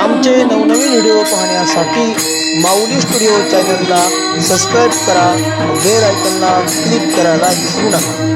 आमचे नवनवीन व्हिडिओ पाहण्यासाठी माऊली स्टुडिओ चॅनलला सबस्क्राईब करा, बेल आयकॉनला क्लिक करायला विसरू नका.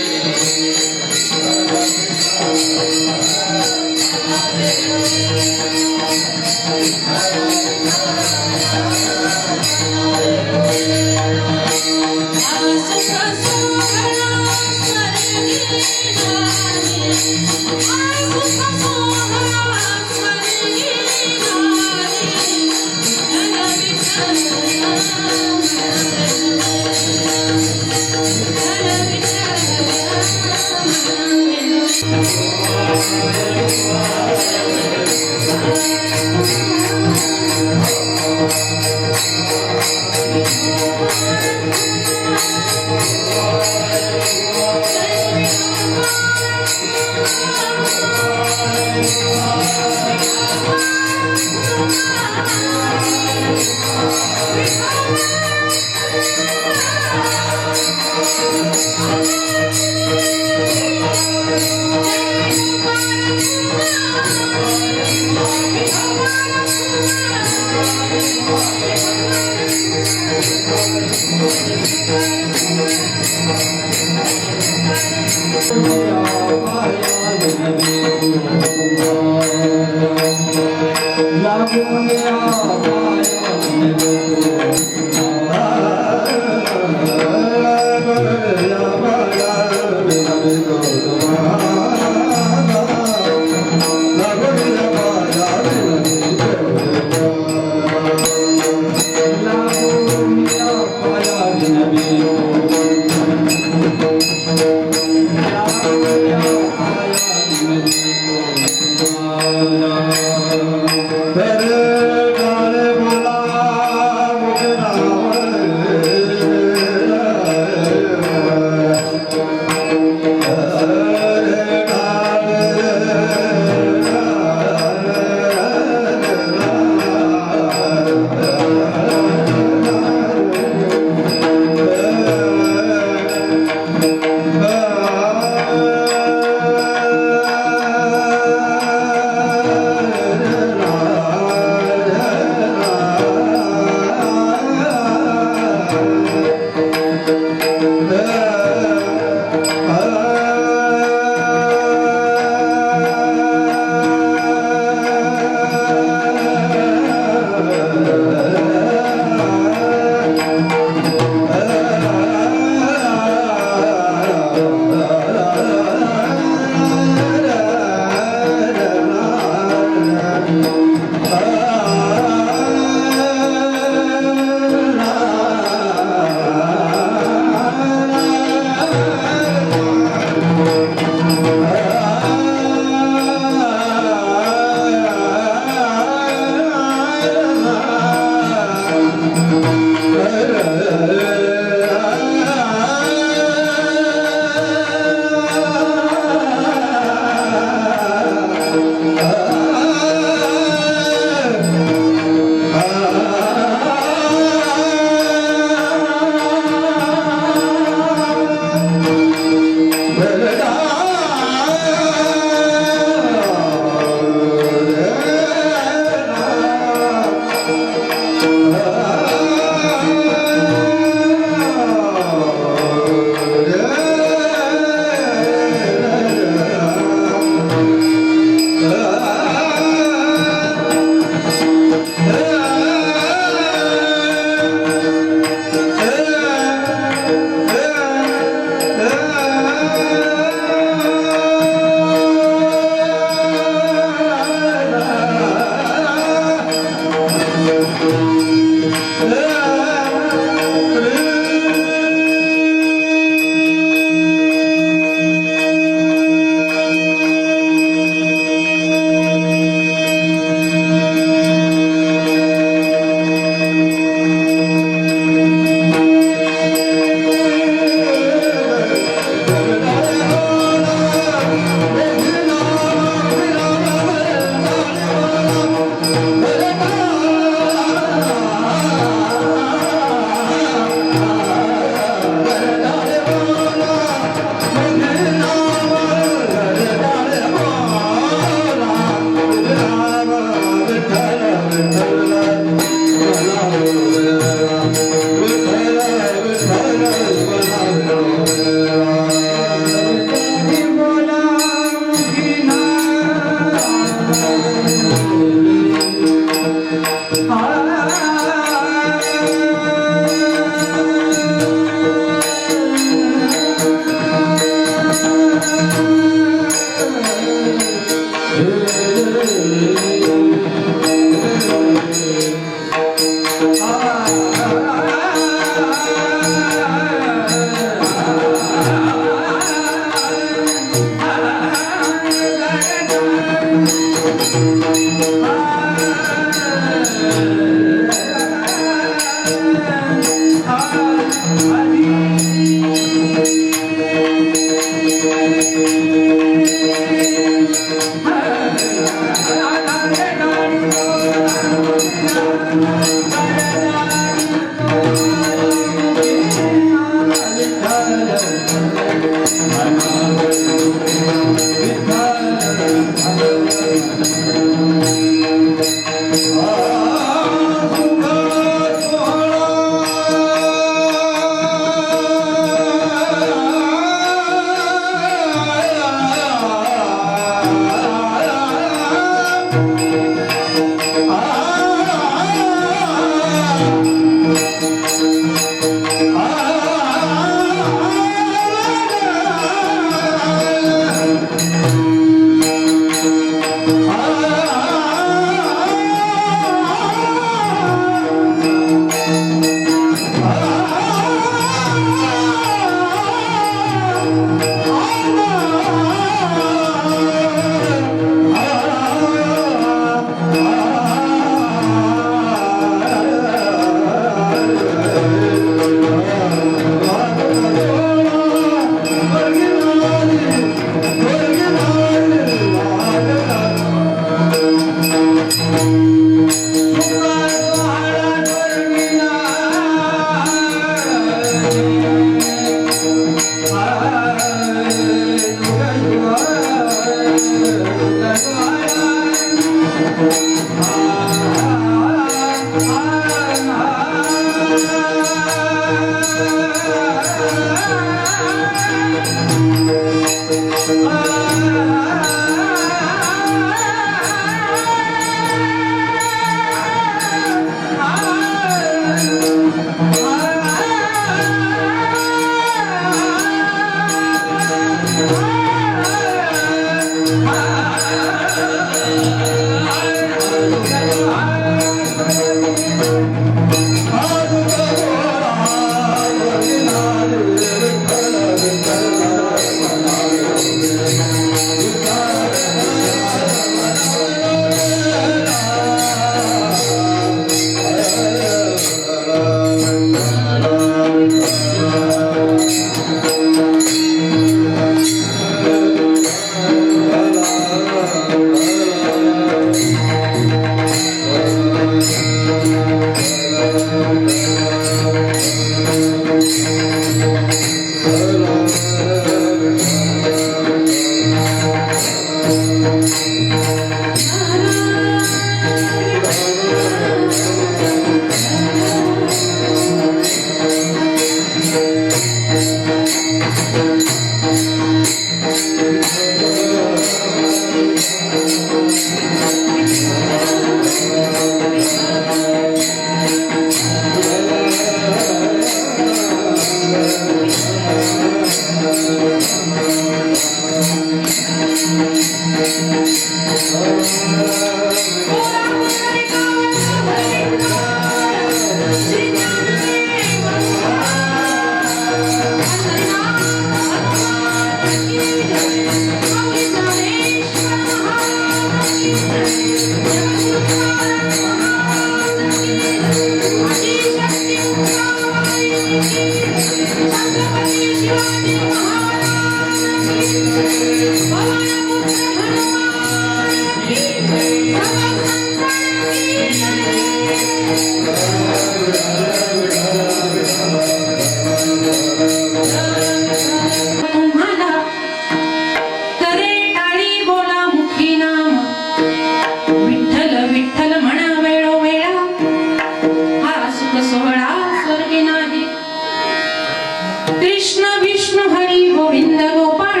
कृष्ण विष्णु हरी गोविंद गोपाळ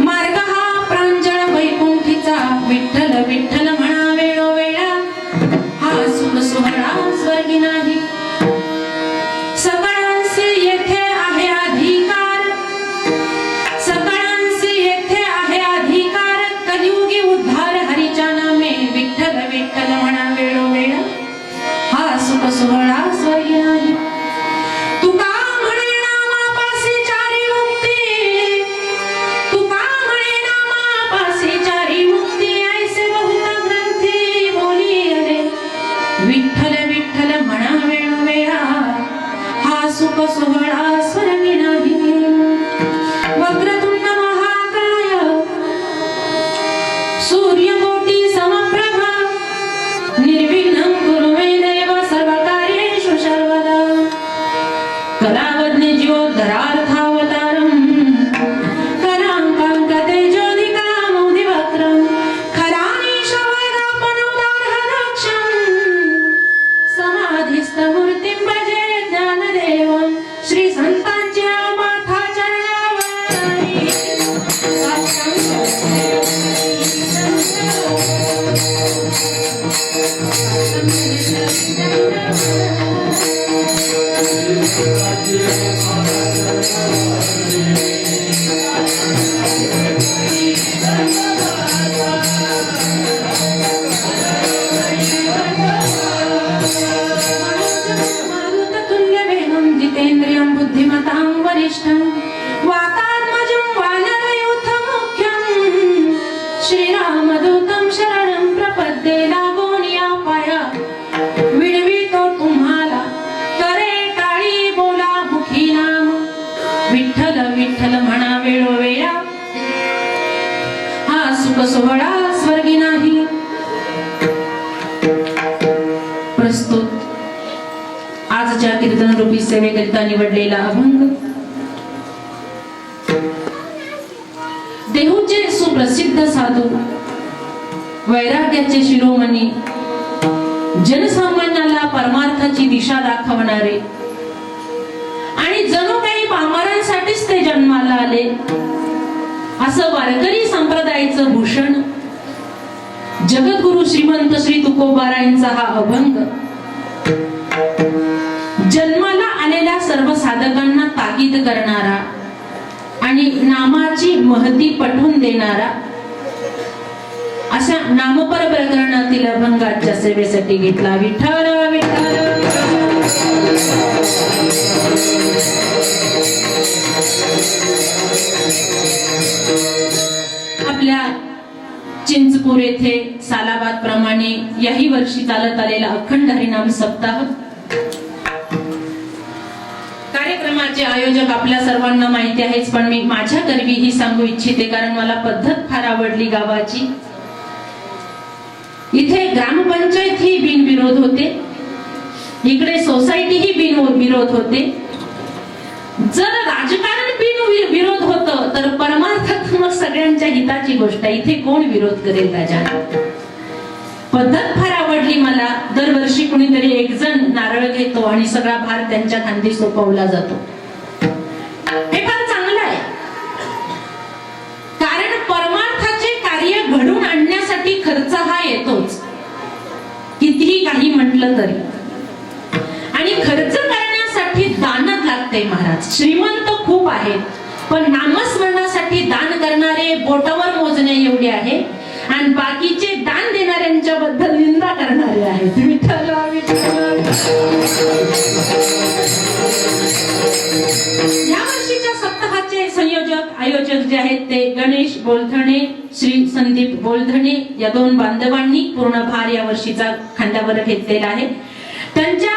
मार्ग हा वरिष्ठं वातात्मजं वानरयूथमुख्यं श्रीरामदूतं शरणं प्रपद्ये लागून या पाया विणवितो तुम्हाला करे टाळी बोला मुखी नाम विठ्ठल विठ्ठल म्हणा वेळोवेळा हा सुख सोहळा स्वर्गी नाही. प्रस्तुत आजच्या कीर्तन रूपी सेवेकरिता निवडलेला अभंग देहूचे सुप्रसिद्ध साधू वैराग्याचे शिरोमणी जनसामान्याला परमार्थाची दिशा दाखवणारे आणि जणू काही पामरांसाठीच ते जन्माला आले असं वारकरी संप्रदायाचं भूषण जगद्गुरु श्रीमंत श्री तुकोबारायांचा हा अभंग जन्माला आलेल्या सर्व साधकांना ताकीद करणारा आणि नामाची महती पटवून देणारा अशा नामपर प्रकरणातील अभंगाच्या सेवेसाठी घेतला. विठ्ठल विठ्ठल आपल्या चिंचपूर येथे सालाबाद प्रमाणे याही वर्षी चालत आलेला अखंड हरिनाम सप्ताह कार्यक्रमाचे आयोजक आपल्या सर्वांना माहिती आहेच, पण मी माझ्या करवी ही सांगू इच्छिते कारण मला पद्धत फार आवडली गावाची. इथे ग्रामपंचायत ही बिनविरोध होते, इकडे सोसायटी ही बिनविरोध होते. जर राजकारण बिनविरोध होतं तर परमार्थात मग सगळ्यांच्या हिताची गोष्ट आहे. इथे कोण विरोध करेल त्याच्या पद्धत फार आवडली मला. दरवर्षी कुणीतरी एक जण नारळ घेतो आणि सगळा भार त्यांच्या खांदी सोपवला जातो. हे फार चांगलं आहे कारण परमार्थाचे कार्य घडून आणण्यासाठी खर्च हा येतोच कितीही काही म्हटलं तरी, आणि खर्च करण्यासाठी दानच लागते. महाराज श्रीमंत खूप आहेत पण नामस्मरणासाठी दान करणारे बोटावर मोजणे एवढे आहे आणि बाकीचे दान देणाऱ्यांच्या बद्दल निंदा करणारे आहेत. विठ्ठल विठ्ठल. या वर्षीच्या सप्ताहाचे संयोजक आयोजक जे आहेत ते गणेश बोलधणे, श्री संदीप बोलधणे या दोन बांधवांनी पूर्ण भार या वर्षीचा खांद्यावर घेतलेला आहे. त्यांच्या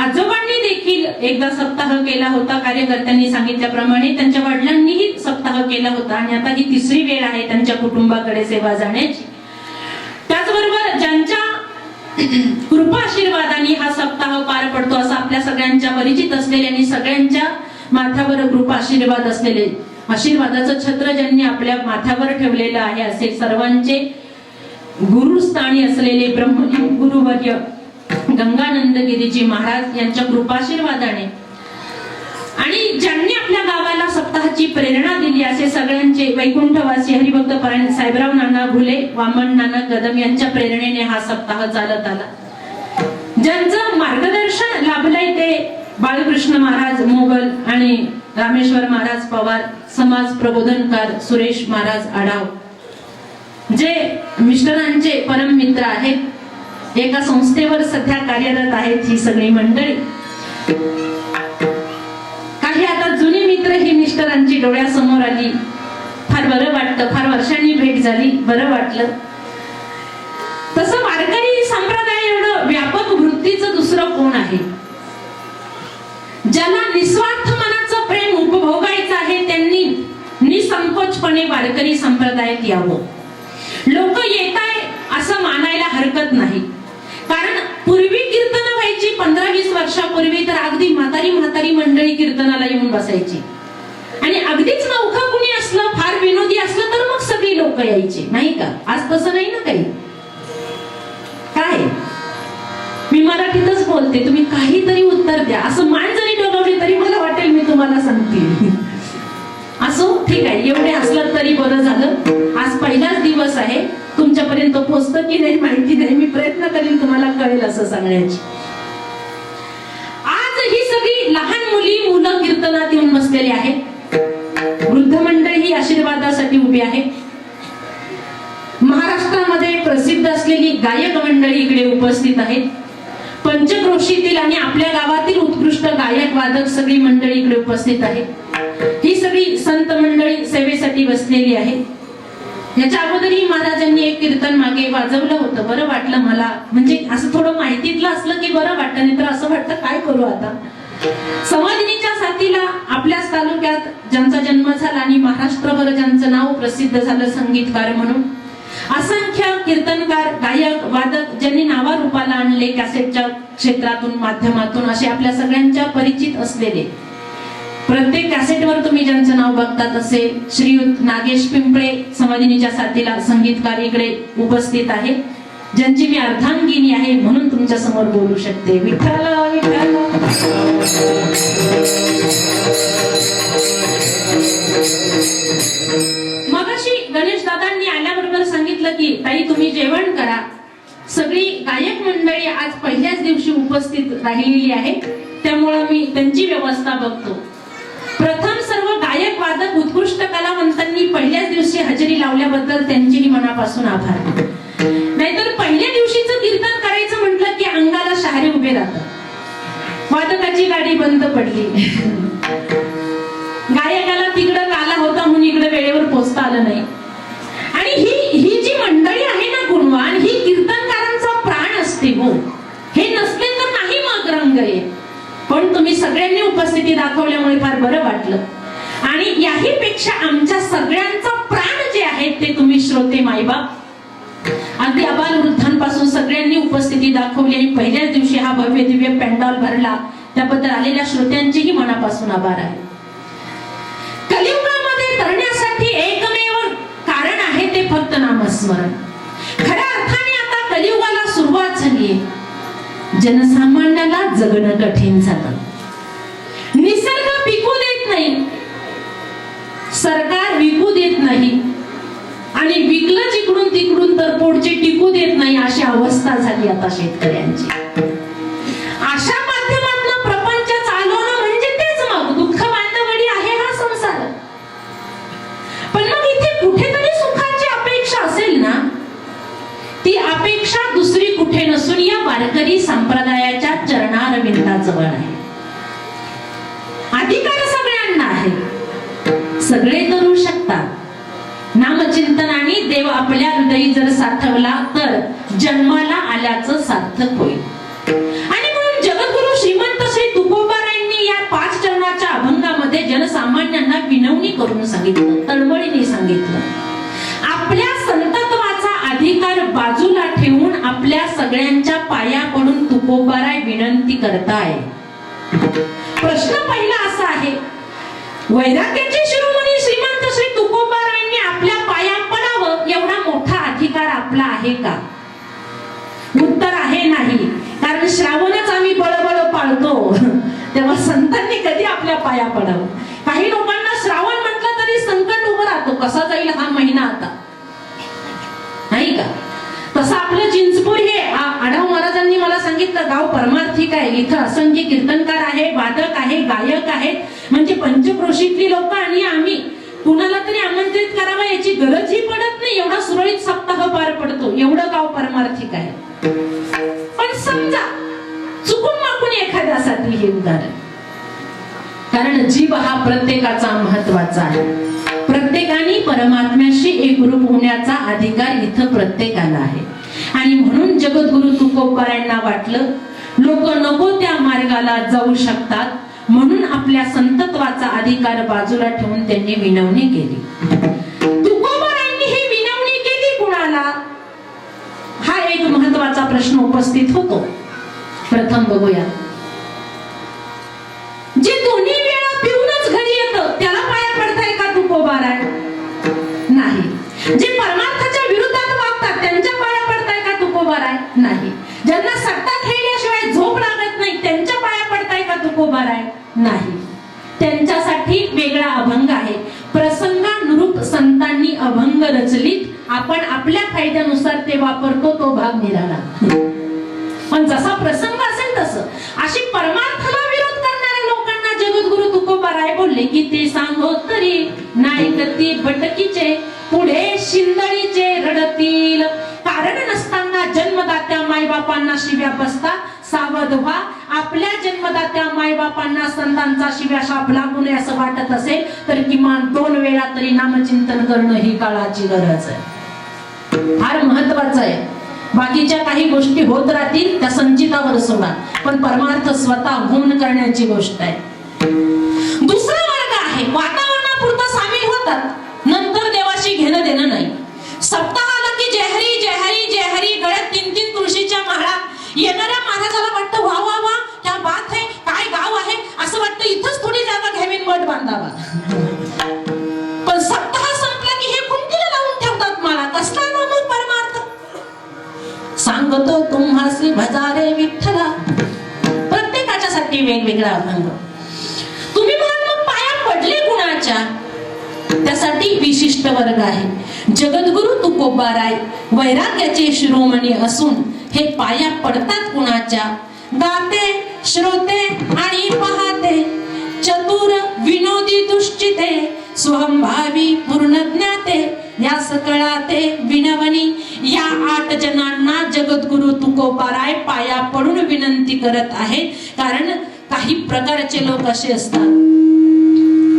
आजोबांनी देखील एकदा सप्ताह केला होता. कार्यकर्त्यांनी सांगितल्याप्रमाणे त्यांच्या वडिलांनीही सप्ताह केला होता आणि आता ही तिसरी वेळ आहे त्यांच्या कुटुंबाकडे सेवा जाण्याची. त्याचबरोबर ज्यांच्या कृपा आशीर्वादाने हा सप्ताह पार पडतो असं आपल्या सगळ्यांच्या परिचित असलेले आणि सगळ्यांच्या माथ्यावर कृपा आशीर्वाद असलेले आशीर्वादाचं छत्र ज्यांनी आपल्या माथ्यावर ठेवलेलं आहे असे सर्वांचे गुरुस्थानी असलेले ब्रह्मलिंग गुरुवर्य गंगानंद गिरीजी महाराज यांच्या कृपाशीर्वादाने आणि ज्यांनी आपल्या गावाला सप्ताहाची प्रेरणा दिली असे सगळ्यांचे वैकुंठवासी हरिभक्त परायण साहेबराव नाना घुले, वामन नाना कदम यांच्या प्रेरणेने हा सप्ताह चालत आला. ज्यांचं मार्गदर्शन लाभलंय ते बाळकृष्ण महाराज मोगल आणि रामेश्वर महाराज पवार, समाज प्रबोधनकार सुरेश महाराज आढाव, जे मिस्टरांचे परम मित्र आहेत. एका संस्थेवर सध्या कार्यरत आहेत ही सगळी मंडळी. काही आता जुनी मित्र ही मिस्टरांची डोळ्यासमोर आली. फार बरं वाटतं, फार वर्षांनी भेट झाली, बरं वाटलं. तसं वारकरी संप्रदाय एवढं व्यापक वृत्तीचं दुसरं कोण आहे? ज्याला निस्वार्थ मनाचं प्रेम उपभोगायचं आहे त्यांनी निसंकोचपणे वारकरी संप्रदायात यावं. लोक येत आहे असं मानायला हरकत नाही, कारण पूर्वी कीर्तन व्हायची 15-20 वर्षापूर्वी तर अगदी म्हातारी मंडळी कीर्तनाला येऊन बसायची आणि अगदीच नौखा कुणी असलं, फार विनोदी असलं तर मग सगळी लोक यायची, नाही का? आज तसं नाही ना काही. काय मी मराठीतच बोलते, तुम्ही काहीतरी उत्तर द्या. असं मान जरी डोलवली तरी मला वाटेल मी तुम्हाला सांगते. असो, ठीक आहे, एवढे असलं तरी बरं झालं. आज पहिलाच दिवस आहे, तुमच्यापर्यंत पोहोचतं की नाही माहिती नाही, मी प्रयत्न करीन तुम्हाला कळेल असं सांगण्याची. आज ही सगळी लहान मुलं कीर्तनात येऊन बसलेली आहेत. वृद्ध मंडळी ही आशीर्वादासाठी उभी आहे. महाराष्ट्रामध्ये प्रसिद्ध असलेली गायक मंडळी इकडे उपस्थित आहेत. पंचक्रोशीतील आणि आपल्या गावातील उत्कृष्ट गायक वादक सगळी मंडळी इकडे उपस्थित आहेत. ही सगळी संत मंडळी सेवेसाठी बसलेली आहे. याच्या अगोदरही महाराजांनी एक कीर्तन मागे वाजवलं होतं. बरं वाटलं मला, म्हणजे असं थोडं माहितीतलं असलं की बरं वाटतं, नाही तर असं वाटतं काय करू आता. समाधिनीच्या साथीला आपल्याच तालुक्यात ज्यांचा जन्म झाला आणि महाराष्ट्रभर ज्यांचं नाव प्रसिद्ध झालं संगीतकार म्हणून, असंख्य कीर्तनकार, गायक, वादक ज्यांनी नावारूपाला आणले कॅसेटच्या क्षेत्रातून, माध्यमातून, असे आपल्या सगळ्यांच्या परिचित असलेले, प्रत्येक कॅसेटवर तुम्ही ज्यांचं नाव बघतात असे श्रीयुत नागेश पिंपळे समाधिनीच्या साथीला संगीतकार इकडे उपस्थित आहे, ज्यांची मी अर्धांगिनी आहे म्हणून तुमच्या समोर बोलू शकते. विठ्ठल विठ्ठल. मगाशी गणेश दादांनी आल्याबरोबर सांगितलं की ताई तुम्ही जेवण करा. सगळी गायक मंडळी आज पहिल्याच दिवशी उपस्थित राहिलेली आहे, त्यामुळे मी त्यांची व्यवस्था बघतो. प्रथम सर्व गायक, वादक, उत्कृष्ट कलावंतांनी पहिल्याच दिवशी हजेरी लावल्याबद्दल त्यांचेही मनापासून आभार. नाहीतर पहिल्या दिवशीचं कीर्तन करायचं म्हटलं की अंगाला शहारे उभे राहतात. वादकाची गाडी बंद पडली, गायकाला तिकडं काला होता म्हणून इकडे वेळेवर पोहोचता आलं नाही. आणि ही जी मंडळी आहे ना गुणवान, ही कीर्तनकारांचा प्राण असते हो. हे नसले तर नाही मग रंग आहे. पण तुम्ही सगळ्यांनी उपस्थिती दाखवल्यामुळे फार बरं वाटलं. आणि याही पेक्षा आमच्या सगळ्यांचा प्राण जे आहे ते तुम्ही श्रोते मायबाप, अगदी अबाल वृद्धांपासून सगळ्यांनी उपस्थिती दाखवली आणि पहिल्याच दिवशी हा भव्य दिव्य पेंडॉल भरला, त्याबद्दल आलेल्या श्रोत्यांचेही मनापासून आभार आहे. कलियुगामध्ये तरण्यासाठी एकमेव कारण आहे ते फक्त नामस्मरण. खऱ्या अर्थाने आता कलियुगाला सुरुवात झालीये. जनसामान्याला जगणं कठीण झालं. निसर्ग पिकू देत नाही, सरकार विकू देत नाही, आणि विकलं जिकडून तिकडून तर पोटचे टिकू देत नाही, अशी अवस्था झाली आता शेतकऱ्यांची. अशा माध्यमातून प्रपंच चालवणं म्हणजे तेच मग दुःख बांधवडी आहे हा संसार. पण मग इथे कुठेतरी सुखाची अपेक्षा असेल ना, ती अपेक्षा दुसरी कुठे नसून या वारकरी संप्रदायाच्या चरणारविंदाजवळ आहे. अधिकार सगळ्यांना आहे, सगळे करू शकतात. नामचिंतनाने देव आपल्या हृदयी जर साठवला तर जन्माला आल्याचं सार्थक होईल. आणि म्हणून जगद्गुरु श्रीमंत श्री तुकोबारायांनी या 5 चरणाच्या अभंगामध्ये जनसामान्यांना विनवणी करून सांगितलं, तळमळीने सांगितलं. आपल्या संतत्वाचा अधिकार बाजूला ठेवून आपल्या सगळ्यांच्या पाया पडून तुकोबाराय विनंती करताय. प्रश्न पहिला असा आहे, वैराग्याचे शिरोमणी श्रीमंत श्री तुकोबारायांनी आपल्या पाया पडावं एवढा मोठा अधिकार आपला आहे का? उत्तर आहे नाही. कारण श्रावणच आम्ही बळबळ पाळतो, तेव्हा संतांनी कधी आपल्या पाया पडावं? काही लोकांना श्रावण म्हटलं तरी संकट उभं राहतो, कसा जाईल हा महिना आता, नाही का? तसं आपलं चिंचपूर हे आढाव महाराजांनी मला सांगितलं गाव परमार्थिक आहे. इथं असंख्य कीर्तनकार आहे, वादक आहे, गायक आहेत, म्हणजे पंचक्रोशीतली लोक. आणि आम्ही कुणाला तरी आमंत्रित करावं याची गरजही पडत नाही, एवढा सुरळीत सप्ताह पार पडतो. एवढं गाव परमार्थिक आहे. पण समजा चुकून माकून एखाद्यासाठी हे उदाहरण, कारण जीव हा प्रत्येकाचा महत्वाचा आहे. प्रत्येकाने परमात्म्याशी एकरूप होण्याचा अधिकार इथं प्रत्येकाला आहे. आणि म्हणून जगद्गुरु तुकोबारायांना वाटलं लोक नको त्या मार्गाला जाऊ शकतात, म्हणून आपल्या संतत्वाचा अधिकार बाजूला ठेवून त्यांनी विनवणी केली. तुकोबारायांनी ही विनवणी केली कुणाला, हा एक महत्वाचा प्रश्न उपस्थित होतो. प्रथम बघूया, जे दोन्ही वेळा पिऊनच घरी येतं त्याला पाया पडताय का तुकोबाराय? नाही. जे परमार्थाच्या विरुद्धात वागतात त्यांच्या पाया पडताय का तुकोबाराय? नाही. ज्यांना सत्ता खेळल्याशिवाय झोप लागत नाही त्यांच्या पाया पडताय का तुकोबाराय? नाही. त्यांच्यासाठी वेगळा अभंग आहे. प्रसंगानुरूप संतांनी अभंग रचलीत, आपण आपल्या फायद्यानुसार ते वापरतो, तो भाग निराळा. पण जसा प्रसंग असेल तसं. अशी परमार्थाला विरोध करणाऱ्या लोकांना जगद्गुरु तुकोबाराय बोलले की ते सांगो तरी नायकती भटकीचे, पुढे शिंदळीचे रडतील. कारण नसताना जन्मदात्या मायबापांना शिव्या बसतात, सावध व्हा आपल्या जन्मदात्या मायबापांना संतांचा शिव्याशाप लागू नये असं वाटत असेल तर किमान 2 वेळा तरी नामचिंतन करणं ही काळाची गरज आहे, फार महत्वाचं आहे. बाकीच्या काही गोष्टी होत राहतील त्या संचितावर सोडा, पण परमार्थ स्वतः गुण करण्याची गोष्ट आहे. दुसरा वर्ग आहे वातावरणापुरता सामील होतात, नंतर देवाशी घेणं देणं नाही. सप्ताह आला की जय हरी जय हरी जय हरी, गळ्यात 3-3 तुळशीच्या माळा. येणाऱ्या महाराजाला वाटतं वा वा वा क्या बात आहे, काय गाव आहे, असं वाटतं इथंच थोडी जागा घ्यावी मठ बांधावा. पण सप्ताह संपला की हे कुंडीला लावून ठेवतात माळा. कसला नाम परमार्थ सांगतो तुम्हासी भजारे विठ्ठला. प्रत्येकाच्यासाठी वेगवेगळा अभंग. तुम्ही म्हणाल मग पाया पडले कुणाच्या, त्यासाठी विशिष्ट वर्ग आहे. जगद्गुरु तुकोबाराय वैराग्याचे शिरोमणी असून हे पाया पडतात कुणाच्या. गाते श्रोते आणि पाहते, चतुर विनोदी दुश्चिते, स्वभावी पूर्ण ज्ञाते, या सकळाते विनवणी. या 8 जणांना जगद्गुरु तुकोबाराय पाया पडून विनंती करत आहेत. कारण काही प्रकारचे लोक असे असतात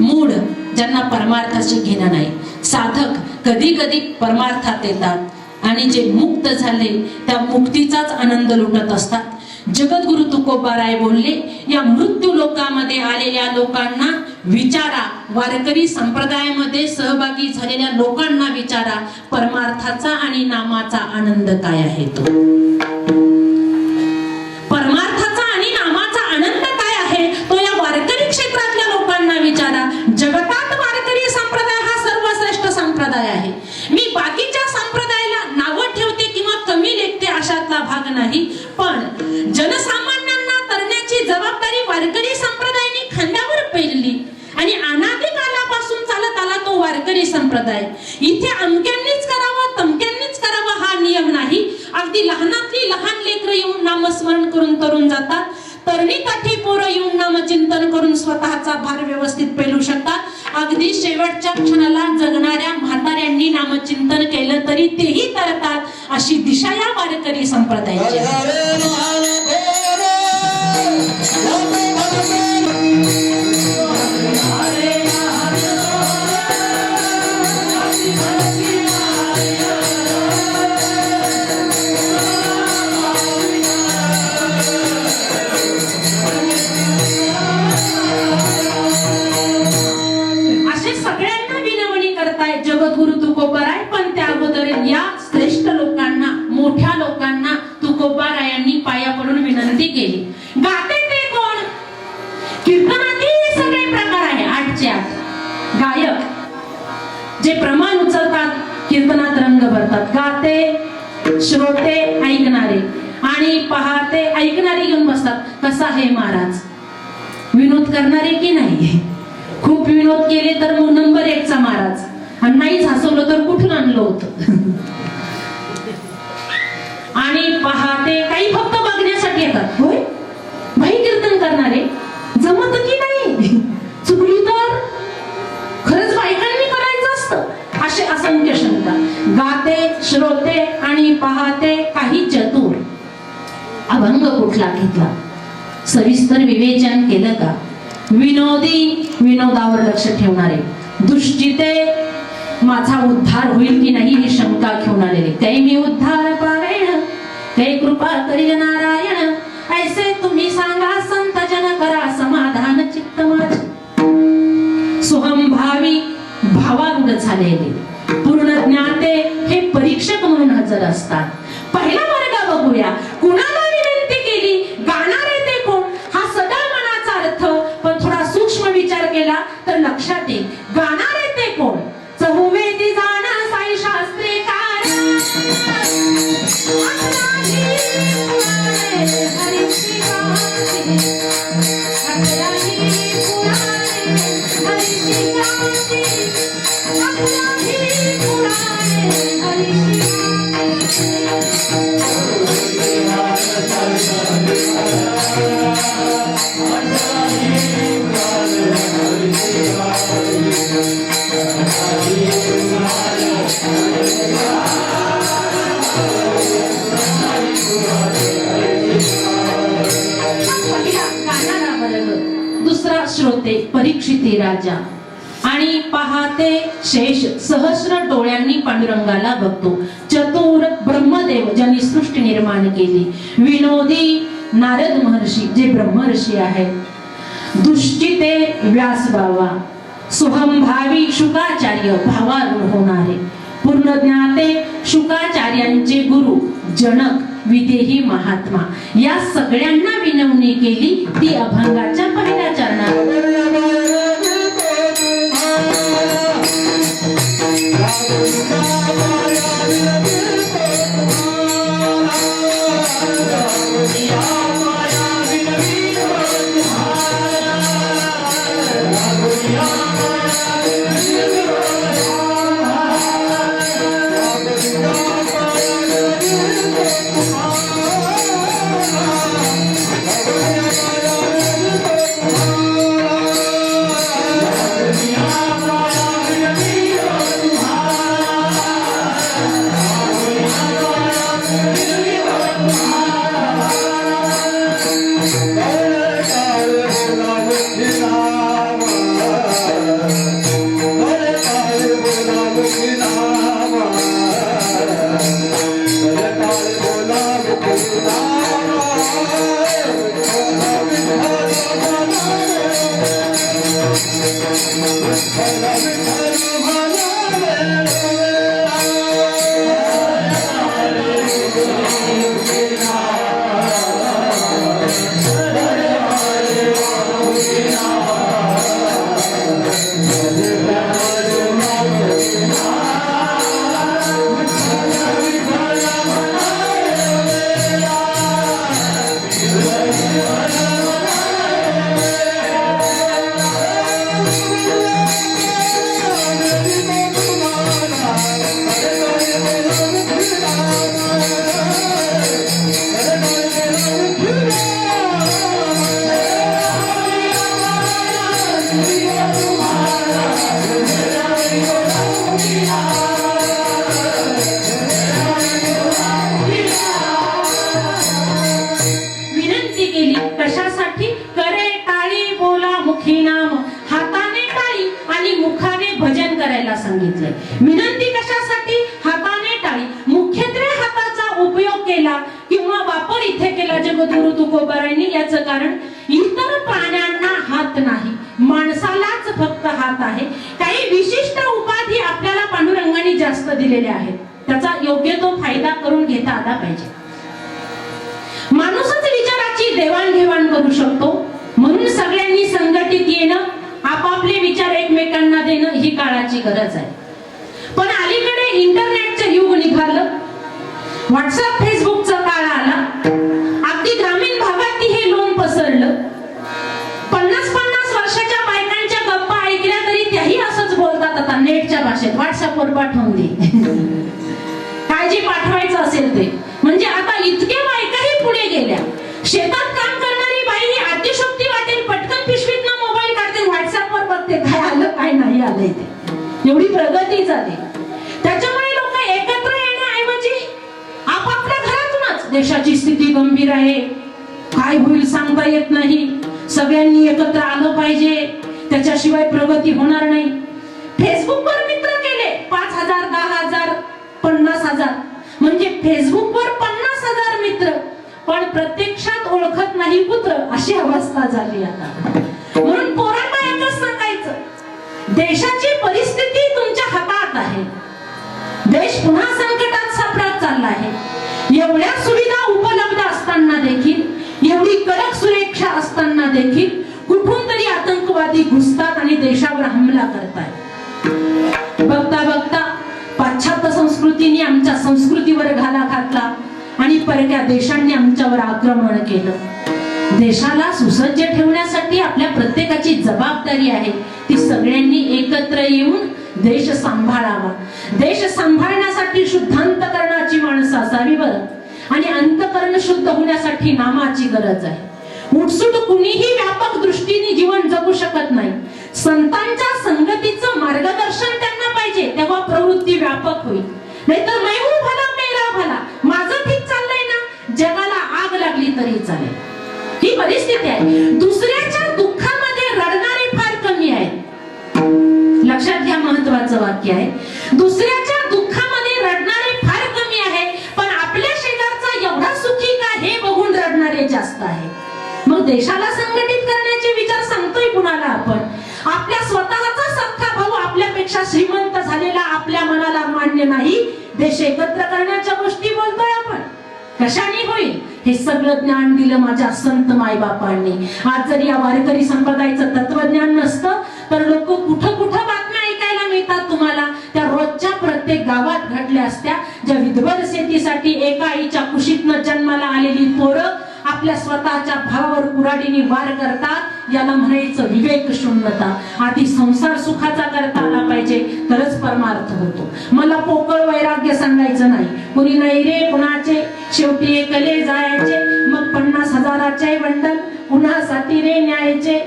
मूढ, ज्यांना परमार्थाशी घेणं नाही. साधक कधी कधी परमार्थात येतात आणि जे मुक्त झाले त्या मुक्तीचाच आनंद लुटत असतात. जगद्गुरु तुकोबाराय बोलले, या मृत्यू लोकामध्ये आलेल्या लोकांना विचारा, वारकरी संप्रदायामध्ये सहभागी झालेल्या लोकांना विचारा, परमार्थाचा आणि नामाचा आनंद काय आहे. तो परमार्थाचा आणि नामाचा आनंद काय आहे तो या वारकरी क्षेत्रातल्या लोकांना विचारा. जगतात वारकरी संप्रदाय हा सर्वश्रेष्ठ संप्रदाय आहे. मी बाकीच्या संप्रदायाला नावं ठेवते किंवा कमी लेखते अशातला भाग नाही, पण जनसामान्यांना तरण्याची जबाबदारी वारकरी संप्रदायाने खांद्यावर पेरली आणि अनादी कालापासून चालत आला तो वारकरी संप्रदाय. इथे अमक्यांनीच करावं तमक्यांनीच करावं हा नियम नाही. अगदी लहानातली लहान लेकरं येऊन नामस्मरण करून तरुण जातात. तरणी काठी पोरं येऊन नामचिंतन करून स्वतःचा भार व्यवस्थित पेलू शकतात. अगदी शेवटच्या क्षणाला जगणाऱ्या म्हाताऱ्यांनी नामचिंतन केलं तरी तेही तरतात. अशी दिशा या वारकरी संप्रदायाची आहे. जगद्गुरु तुकोबाराय, पण त्या अगोदर या श्रेष्ठ लोकांना, मोठ्या लोकांना तुकोबारायांनी पाया पडून विनंती केली. गाते ते कोण? कीर्तनातील सगळे प्रकार आहे 8चे 8. गायक जे प्रमाण उचलतात, कीर्तनात रंग भरतात. गाते श्रोते ऐकणारे आणि पाहते ऐकणारे घेऊन बसतात. कसा आहे महाराज, विनोद करणारे की नाही? खूप विनोद केले तर मग नंबर 1चा महाराज, आणि नाहीच हसवलं तर कुठून आणलं होतं. आणि पहाटे काही फक्त बघण्यासाठी येतात. होय भाई कीर्तन करणारे जमत की नाही, चुकली तर खरंच बायकांनी करायचं असतं, असे असंख्य शंका. गाते श्रोते आणि पाहते काही चतुर. अभंग कुठला घेतला, सविस्तर विवेचन केलं का? विनोदी, विनोदावर लक्ष ठेवणारे. दुश्चिते, माझा उद्धार होईल की नाही ही शंका घेऊन आलेले. काही मी उद्धार पावेण, काही कृपा करील नारायण, ऐसे तुम्ही सांगा संत जन करा समाधान चित्त माझे. सोहंभावी, भावारूढ झालेले पूर्ण ज्ञाते हे परीक्षक म्हणून हजर असतात. पहिला वर्ग बघूया. कुणाला विनंती केली, गाणारे ते कोण हा सदा मनाचा अर्थ, पण थोडा सूक्ष्म विचार केला तर लक्षात येईल. गाणारे ते कोण? चहुवेदी जाणा साई शास्त्रीकार, पहिला परीक्षिती राजा. आणि पाहते शेष सहस्र डोळ्यांनी पांडुरंगाला बघतो. चतुर ब्रह्मदेव ज्यांनी सृष्टी निर्माण केली. विनोदी नारद महर्षी जे ब्रह्मर्षी आहेत. दुष्चिते व्यास बाबा. सुहंभावी शुकाचार्य भावारूढ होणारे. पूर्ण ज्ञाते शुकाचार्यांचे गुरु जनक विदेही महात्मा. या सगळ्यांना विनवणी केली ती अभंगाच्या पहिल्या चरणात. सांगितलंय. विनंती कशासाठी? हाताने टाळी. मुख्यत्वे हाताचा उपयोग केला किंवा वापर इथे केला जगद्गुरु तुकोबारायांनी. याचं कारण इतर प्राण्यांना हात नाही, माणसालाच फक्त हात आहे. काही विशिष्ट उपाधी आपल्याला पांडुरंगाने जास्त दिलेल्या आहेत, त्याचा योग्य तो फायदा करून घेता आला पाहिजे. माणूसच विचाराची देवाणघेवाण करू शकतो, म्हणून सगळ्यांनी संघटित येणं, आपापले विचार एकमेकांना देणं ही काळाची गरज आहे. पण अलीकडे इंटरनेटचं युग निघालं, व्हॉट्सअप फेसबुकचा काळ आला. अगदी ग्रामीण भागात हे लोण पसरलं. 50-50 वर्षाच्या बायकांच्या गप्पा ऐकल्या तरी त्याही असंच बोलतात आता नेटच्या भाषेत, व्हॉट्सअपवर पाठवून दे काय जे पाठवायचं असेल ते. म्हणजे आता इतक्या बायकाही पुढे गेल्या. शेतात काम करणारी बाई ही अतिशोक्ती वाटेल, पटकन पिशवीतनं मोबाईल काढते, व्हॉट्सअपवर बघते काय आलं काय नाही आलंय ते. एवढी प्रगती झाली. त्याच्यामुळे लोक एकत्र येण्याऐवजी आपापल्या घरातूनच, देशाची स्थिती गंभीर आहे, काय होईल सांगता येत नाही, सगळ्यांनी एकत्र आलं पाहिजे, त्याच्याशिवाय प्रगती होणार नाही. फेसबुकवर मित्र केले 5,000, 10,000, 50,000. म्हणजे फेसबुकवर 50,000 मित्र, पण प्रत्यक्षात ओळखत नाही पुत्र, अशी अवस्था झाली आता. म्हणून पोरांना एकच सांगायचं, देशाची परिस्थिती तुमच्या हातात आहे. देश पुन्हा संकटात सापडत चालला आहे. एवढ्या सुविधा उपलब्ध असताना देखील, एवढी कडक सुरक्षा असताना देखील कुठून तरी आतंकवादी घुसतात आणि देशावर हमला करतात. बघता बघता पाश्चात्य संस्कृतीने आमच्या संस्कृतीवर घाला घातला आणि परक्या देशांनी आमच्यावर आक्रमण केलं. देशाला सुसज्ज ठेवण्यासाठी आपल्या प्रत्येकाची जबाबदारी आहे. ती सगळ्यांनी एकत्र येऊन देश सांभाळावा. देश सांभाळण्यासाठी शुद्धांतकरणाची माणसं असावी बरं, आणि अंतकरण शुद्ध होण्यासाठी नामाची गरज आहे. उठसूट कुणीही व्यापक दृष्टीने जीवन जगू शकत नाही. संतांच्या संगतीचं मार्गदर्शन त्यांना पाहिजे, तेव्हा प्रवृत्ती व्यापक होईल. नाहीतर मैं हूं भला मेरा भला, माझं ठीक चाललंय ना, जगाला आग लागली तरी चालेल, ही परिस्थिती आहे. दुसऱ्याच्या दुःखामध्ये रडणारे फार देशाला संघटित करण्याचे विचार सांगतोय कुणाला आपण? आपल्या स्वतःचा सख्खा भाऊ आपल्यापेक्षा श्रीमंत झालेला आपल्या मनाला मान्य नाही, देश एकत्र करण्याच्या गोष्टी बोलतोय आपण. कशाने होईल? हे सगळं ज्ञान दिलं माझ्या संत मायबापांनी. आज जर या वारकरी संप्रदायाचं तत्वज्ञान नसतं तर लोक कुठं कुठं बातम्या ऐकायला मिळतात तुम्हाला, त्या रोजच्या प्रत्येक गावात घडल्या असत्या. ज्या विधवर शेतीसाठी एका आईच्या कुशीतनं जन्माला आलेली पोरं आपल्या स्वतःच्या भावावर कुऱ्हाडीने वार करतात, याला म्हणायचं विवेक शून्यता. आधी संसार सुखाचा करता आला पाहिजे तरच परमार्थ होतो. मला पोकळ वैराग्य सांगायचं नाही. कुणी नाही रे कुणाचे, शेवटी एकले जायचे, मग 50,000चे बंडल कुणासाठी रे न्यायचे.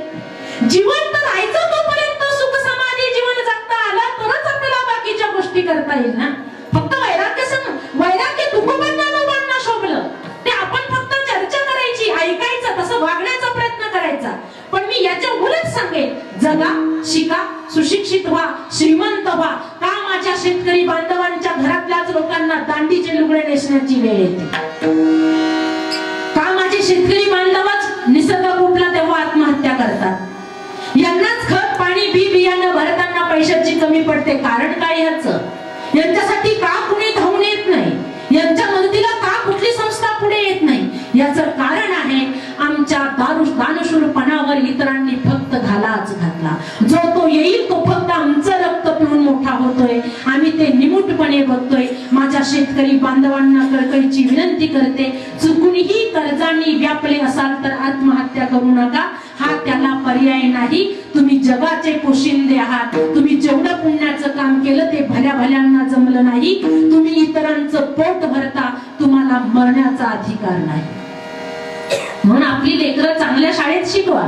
जिवंत राहायचं तोपर्यंत सुख समाधी जीवन जगता आलं तरच आपल्याला बाकीच्या गोष्टी करता येईल ना. फक्त वैराग्य वैराग्य तुकोबांना शोभलं ते आपण फक्त चर्चा करायची, ऐकायचं, तसं वागण्याचा प्रयत्न करायचा. पण मी याच्या उलट सांगेन, जगा, शिका, सुशिक्षित व्हा, श्रीमंत व्हा. का माझ्या शेतकरी बांधवांच्या घरातल्याच लोकांना दांडीचे लुगडे नेसण्याची वेळ येते? का माझे शेतकरी बांधवच निसर्ग कुठला तेव्हा आत्महत्या करतात? यांनाच खत पाणी बी बियाणं भरताना पैशाची कमी पडते. कारण काय याचं? यांच्यासाठी का कुणी धावून येत नाही? यांच्या मदतीला का कुठली संस्था पुढे येत नाही? याचं कारण आहे आमच्या दानशूरपणावर इतरांनी फक्त घालाच घातला. जो तो येईल तो फक्त आमचं रक्त पिऊन मोठा होतोय, आम्ही ते निमूटपणे बघतोय. माझ्या शेतकरी बांधवांना कळकळीची विनंती करते, चुकूनही कर्जांनी व्यापले असाल तर आत्महत्या करू नका. हा त्याला पर्याय नाही. तुम्ही जगाचे पोशिंदे आहात. तुम्ही जेवढं पुण्याचं काम केलं ते भल्या भल्यांना जमलं नाही. तुम्ही इतरांचं पोट भरता, तुम्हाला मरण्याचा अधिकार नाही. म्हणून आपली लेकरं चांगल्या शाळेत शिकवा.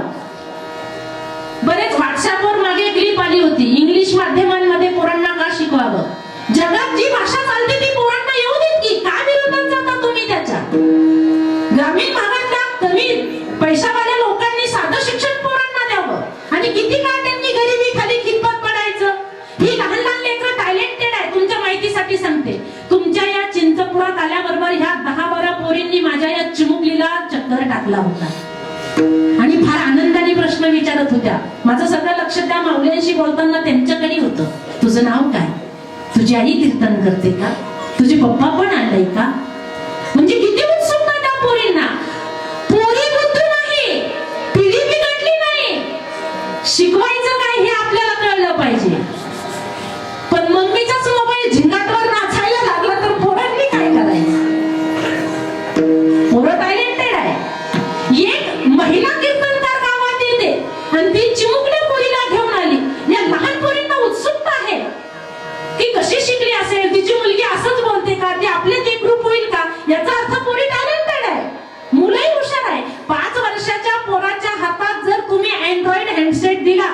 बरेच व्हॉट्सअपवर मागे क्लिप आली होती, इंग्लिश माध्यमांमध्ये पोरांना का शिकवावं? जगात जी भाषा चालते ती पोरांना येऊ देत की? का विरोधात जाता तुम्ही त्याच्या? ग्रामीण भागातल्या कमी पैशावाल्या लोकांनी साधं शिक्षण पोरांना द्यावं आणि किती काळ त्यांनी गरिबी खाली खितपत पडायचं? ही लहान लहान लेकरं टॅलेंटेड आहे. तुमच्या माहितीसाठी सांगते, तुमच्या या चिंचपुरात आल्याबरोबर ह्या 10-12 पोरींनी माझ्या या चिमुकलीला चक्कर टाकला होता आणि फार आनंदाने प्रश्न विचारत होत्या. माझं सगळं लक्ष त्या माऊल्यांशी बोलताना त्यांच्याकडे होतं. तुझं नाव काय? तुझी आई कीर्तन करते का? तुझे पप्पा पण आलाय का? म्हणजे किती उत्सुकता त्या पोरींना. पोरी बुद्धी नाही, पिढी बिघडली नाही. शिकवायचं काय हे आपल्याला कळलं पाहिजे. पण मम्मीचाच मोबाईल झिंगाटवर नाचायला लागला तर पोरांनी काय करायचं? पोरं टॅलेंटेड आहे. एक महिला कीर्तनकार गावात येते आणि ती चिमुकल्या पोरीला घेऊन आली. या लहान पोरींना उत्सुकता आहे की कशी शिकली असेल, तिची मुलगी असंच बोलते का, ती आपले ते ग्रुप होईल का? याचा अर्थ पोरी टॅलेंटेड आहे, मुलंही हुशार आहे. 5 वर्षाच्या पोराच्या हातात जर तुम्ही अँड्रॉइड हँडसेट दिला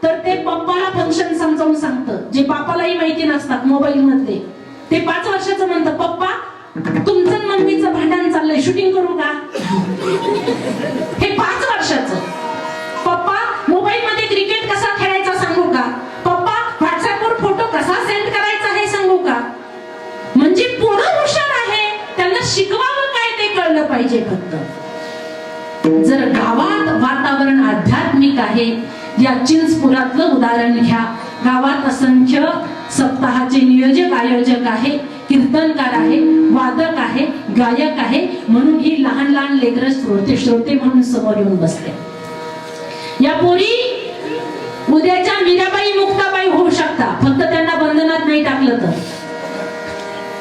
तर ते पप्पाला फंक्शन समजावून सांगतं, जे बापालाही माहिती नसतात मोबाईल मधले. ते 5 वर्षाचं म्हणतं, पप्पा तुमचं मम्मीचं भांडण चाललंय, शूटिंग करू का? हे 5 वर्षाचं. पप्पा मोबाईल मध्ये क्रिकेट कसा खेळायचा सांगू का? पप्पा व्हॉट्सअपवर फोटो कसा सेंड करायचा हे सांगू का? म्हणजे पोरं हुशार आहे, त्यांना शिकवावं काय ते कळलं पाहिजे. फक्त जर गावात वातावरण आध्यात्मिक आहे, या चिंचपुरातलं उदाहरण घ्या. गावात असंख्य सप्ताहाचे नियोजक आयोजक आहे, कीर्तनकार आहे, वादक आहे, गायक आहे. म्हणून ही लहान लहान लेकरं श्रोते म्हणून समोर येऊन बसते. या पोरी उद्याच्या मीराबाई मुक्ताबाई होऊ शकता, फक्त त्यांना बंधनात नाही टाकलं तर.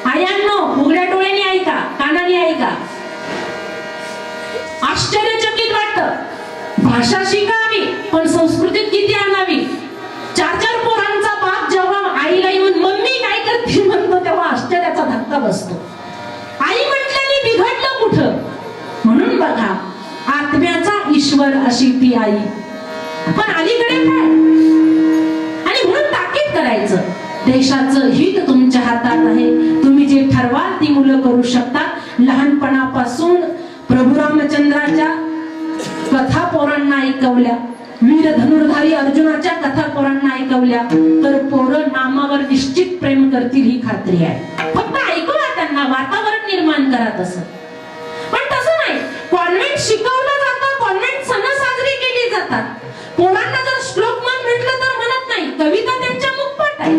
आयांनो, उघड्या डोळ्यांनी ऐका, कानाने ऐका. आश्चर्यचकित वाटतं. भाषा शिकावी पण संस्कृतीत किती आणावी. 4-4 पोरांचा बाप जेव्हा आईला येऊन मम्मी काय करते म्हणतो तेव्हा आश्चर्याचा धक्का बसतो. आई म्हटल्याने बिघडलं कुठं? म्हणून बघा, आत्म्याचा ईश्वर अशी ती आई. पण अलीकडे काय? आणि म्हणून ताकीद करायचं, देशाचं हित तुमच्या हातात आहे. तुम्ही जे ठरवाल ती मुलं करू शकतात. लहानपणापासून प्रभू रामचंद्राच्या कथा पोरांना ऐकवल्या, वीर धनुर्धारी अर्जुनाच्या कथा पोरांना ऐकवल्या तर पोरं नामावर निश्चित प्रेम करतील ही खात्री आहे. फक्त ऐकवा त्यांना, वातावरण निर्माण करा. तसं पण तसं नाही. कॉन्व्हेंट शिकवलं जातं, कॉन्व्हेंट सण साजरी केली जातात. पोरांना जर श्लोक म्हण म्हटलं तर म्हणत नाही, कविता त्यांच्या मुखपाठ आहे.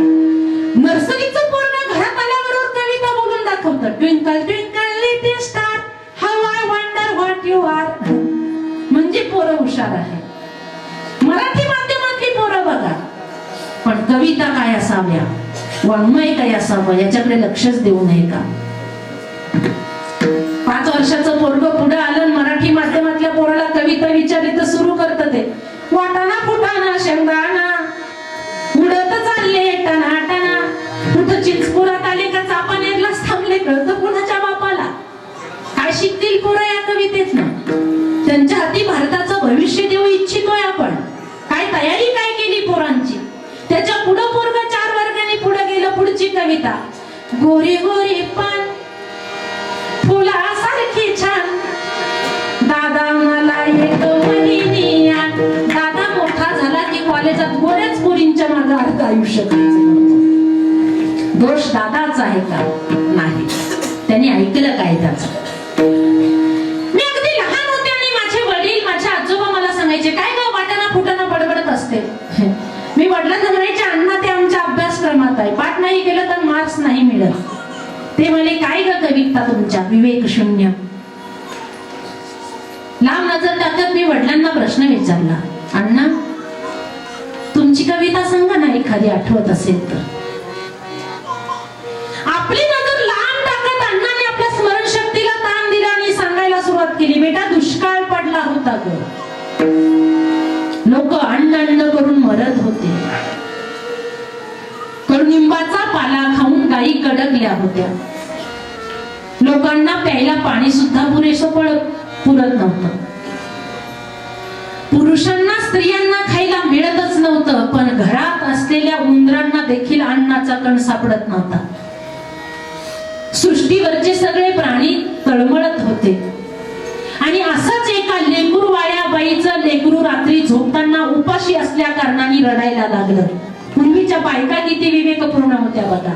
नर्सरीचं पोरगा घरात आल्याबरोबर कविता बोलून दाखवतं. Twinkle twinkle little star how I wonder what you are. म्हणजे पोरं हुशार आहे. मराठी माध्यमातली पोरं बघा, पण कविता काय असाव्या, वाङ्मय काय असावं याच्याकडे लक्षच देऊ नये का? 5 वर्षाचं पोरगं पुढे आलं, मराठी माध्यमातल्या पोराला कविता विचारली तर सुरू करतं ते, वाटाणा फुटाणा शेंगदाणा उडत चालले टनाटना, कुठं चिंचपुरात आले का चापानेरलाच थांबले, कळतं कुणाच्या बापाला. काय शिकतील पोरं या कवितेतनं? त्यांच्या हाती भारताचं भविष्य देऊ इच्छितोय आपण. काय तयारी काय केली पोरांची? त्याच्या पुढं पोरगं 4 वर्गांनी पुढे गेलं. पुढची कविता, गोरी गोरी पान फुलासारखी छान, दादा मला एक वहिनी आण. दादा मोठा झाला की कॉलेजात गोऱ्याच मुलींच्या मागे अर्ध आयुष्य करायचं. दोष दादाचा आहे का? नाही. त्यांनी ऐकलं काय त्याचं? मी अगदी लहान होते आणि माझे वडील माझे आजोबा मला सांगायचे, काय ग वाटाणा फुटाणा बडबडत असते. मी वडिलांना म्हणायचे, अण्णा ते आमच्या अभ्यासक्रमात आहे, पाठ नाही केलं तर मार्क्स नाही मिळत. ते म्हणे, काय ग कविता तुमच्या विवेक शून्य. लांब नजर टाकत मी वडिलांना प्रश्न विचारला, अण्णा तुमची कविता सांगा ना एखादी आठवत असेल तर. आपली नजर लांब टाकत अण्णाने आपल्या स्मरणशक्तीला ताण दिला आणि सांगायला सुरुवात केली, बेटा दुष्काळ पडला होता ग, लोक अन्न अन्न करून मरत होते, कडुनिंबाचा पाला खाऊन गायी कडकल्या होत्या, लोकांना प्यायला पाणी सुद्धा पुरेसं पुरत नव्हतं, पुरुषांना स्त्रियांना खायला मिळतच नव्हतं, पण घरात असलेल्या उंदरांना देखील अन्नाचा कण सापडत नव्हता. सृष्टीवरचे सगळे प्राणी तळमळत होते. आणि असंच एका लेकरूवाया बाईचं लेकरू रात्री झोपताना उपाशी असल्या कारणाने रडायला लागलं. पूर्वीच्या बायका किती विवेकपूर्ण होत्या बघा.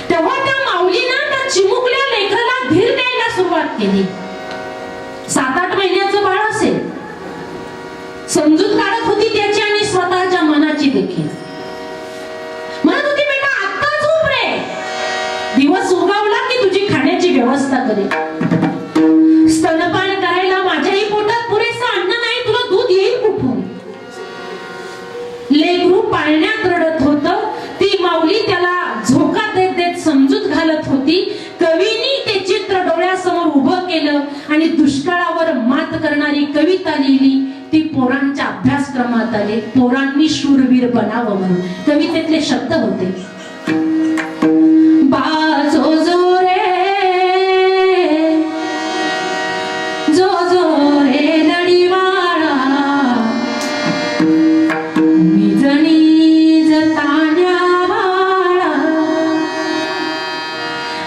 तेव्हा त्या माऊलीनं त्या चिमुकल्या लेकराला धीर द्यायला सुरुवात केली. 7-8 महिन्याचं बाळ असेल, समजूत काढत होती त्याची आणि स्वतःच्या मनाची देखील. म्हणत होती, बेटा आता झोप रे, दिवस उगवला की तुझी खाण्याची व्यवस्था करेल. स्तनपान करायला माझ्याही पोटात पुरेसं अन्न नाही, तुला दूध येईल कुठून? लेकरू पाळण्यात रडत होतं, ती माऊली त्याला झोका देत देत समजूत घालत होती. कवीनी ते चित्र डोळ्यासमोर उभं केलं आणि दुष्काळावर मात करणारी कविता लिहिली. ती पोरांच्या अभ्यासक्रमात आली. पोरांनी शूरवीर बनावं म्हणून कवितेतले शब्द होते, बाजो जो रे जो जो रे लढीवाळा, निजणी जतान्या बाळा,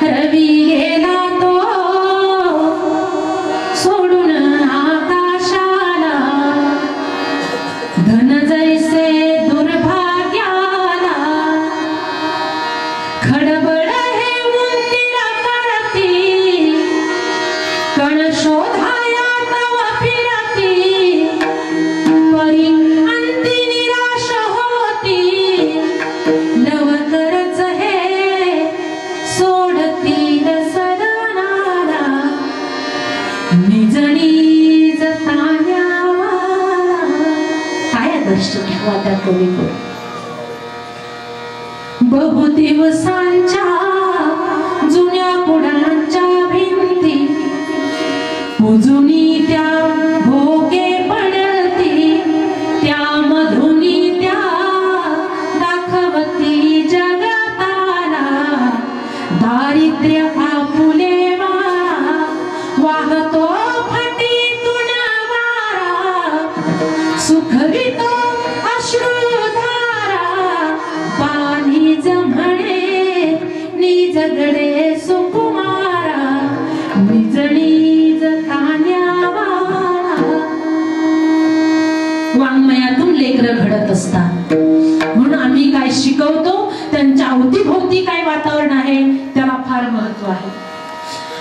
रवी गेला तो सोडून आकाशाला, धन जैसे दुर्भाग्याला, खडबड हे उंदीर करती, कण शोधाया तव फिरती, परी अंती निराश होती, लवकरच हे सोडतील सदनाला, निजणी जतान्यावाला. काय आदर्श घ्यावा त्या कवीकडून. बहुदिवसांच्या जुन्या कुडांच्या भिंती उजुनी त्या भोगे पडती, त्यामधुनी त्या दाखवती जगताला, दारिद्र्य आपुले वाहतो फटीतून वारा, सुखवितो अश्रुधारा, पाणीच म्हणे निजगडे सुकुमारा, निजणीज तान्यावाळा. वाङ्मयातून लेकरं घडत असतात. म्हणून आम्ही काय शिकवतो, त्यांच्या अवतीभोवती काय वातावरण आहे त्याला फार महत्व आहे.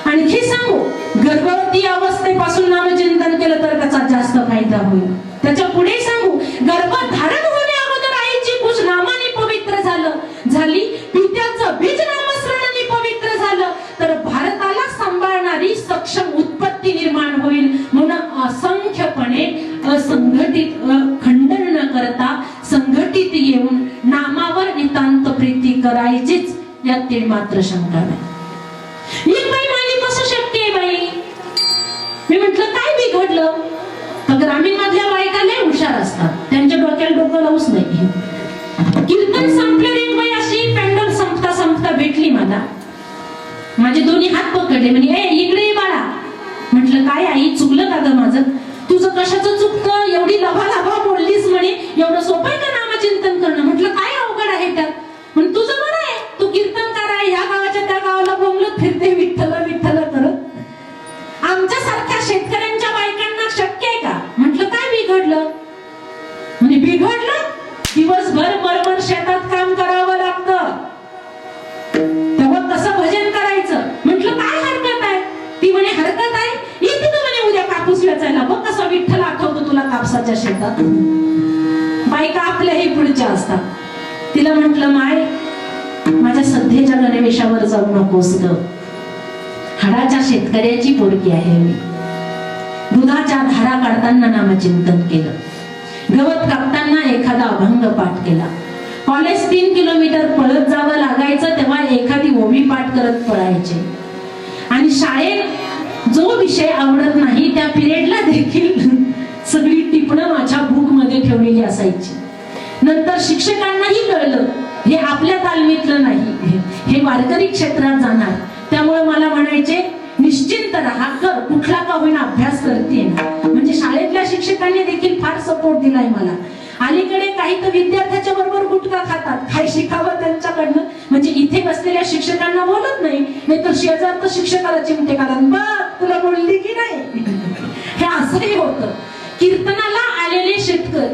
आणखी सांगू, गर्भवती अवस्थेपासून नामचिंतन केलं तर त्याचा जास्त फायदा होईल. त्याच्या पुढे सांगू, गर्भधारण होण्या अगोदर आईची कुश नामाने पवित्र झाली, पित्याचं बीज नामस्मरणाने पवित्र झालं तर भारताला सांभाळणारी सक्षम उत्पत्ती निर्माण होईल. म्हणून असंख्यपणे असंघटित खंडन न करता संघटित येऊन नामावर नितांत प्रीती करायचीच, यात तीळ मात्र शंका नाही. एक बाई म्हणाली, कसं शक्य आहे बाई? मी म्हटलं काय बिघडलं? तर ग्रामीण मधल्या बायका लय हुशार असतात, त्यांच्या डोक्याला डोकं लावूच नाही. कीर्तन संपल्यावर एक बाई अशी पॅन्डल संपता संपता भेटली मला, माझे दोन्ही हात पकडले, म्हणजे ए इकडे ये बाळा. म्हटलं काय आई, चुकलं का ग माझं? तुझं कशाचं चुकतं? एवढी लभालाभा बोललीस म्हणे, एवढं सोपं आहे का नामचिंतन करणं? म्हटलं काय अवघड आहे त्यात? म्हणून तुझं बरं आहे, तू कीर्तनकार आहे, ह्या गावाच्या त्या गावाला बोंबलत फिरते विठ्ठल विठ्ठल करत. आमच्या सारख्या शेतकऱ्यांच्या बायकांना शक्य आहे का? म्हटलं काय बिघडलं? म्हणजे बिघडलं, दिवसभर बरोबर शेतात काम करावं लागतं, तेव्हा कसं भजन करायचं? म्हटलं काय हरकत आहे? ती म्हणे हरकत आहे, येते तू म्हणे उद्या कापूस वेचायला, बघ कसा विठ्ठल आठवतो तुला कापसाच्या शेतात. बायका आपल्याही पुढच्या असतात. तिला म्हटलं माय, माझ्या सध्याच्या गणवेशावर जाऊ नकोस ग, हाडाच्या शेतकऱ्याची पोरगी आहे मी. दुधाच्या धारा काढताना नामचिंतन केलं, गवत कापताना एखादा अभंग पाठ केला, कॉलेज 3 किलोमीटर पळत जावं लागायचं तेव्हा एखादी ओवी पाठ करत पळायचे. आणि शाळेत जो विषय आवडत नाही त्या पिरियडला देखील सगळी टिपणं माझ्या बुक मध्ये ठेवलेली असायची. नंतर शिक्षकांनाही कळलं हे आपल्या तालमीतलं नाही, हे वारकरी क्षेत्रात जाणार. त्यामुळे मला म्हणायचे निश्चिंत राहा, कर कुठला का होईना अभ्यास करते ना. म्हणजे शाळेतल्या शिक्षकांनी देखील फार सपोर्ट दिलाय मला. अलीकडे काही तर विद्यार्थ्याच्या बरोबर गुटखा खातात, काय शिकावं त्यांच्याकडनं. म्हणजे इथे बसलेल्या शिक्षकांना बोलत नाही, नाहीतर शेजारचं शिक्षकाला चिमटे घालत, बघ तुला बोलली की नाही. हे असंही होतं. कीर्तनाला आलेले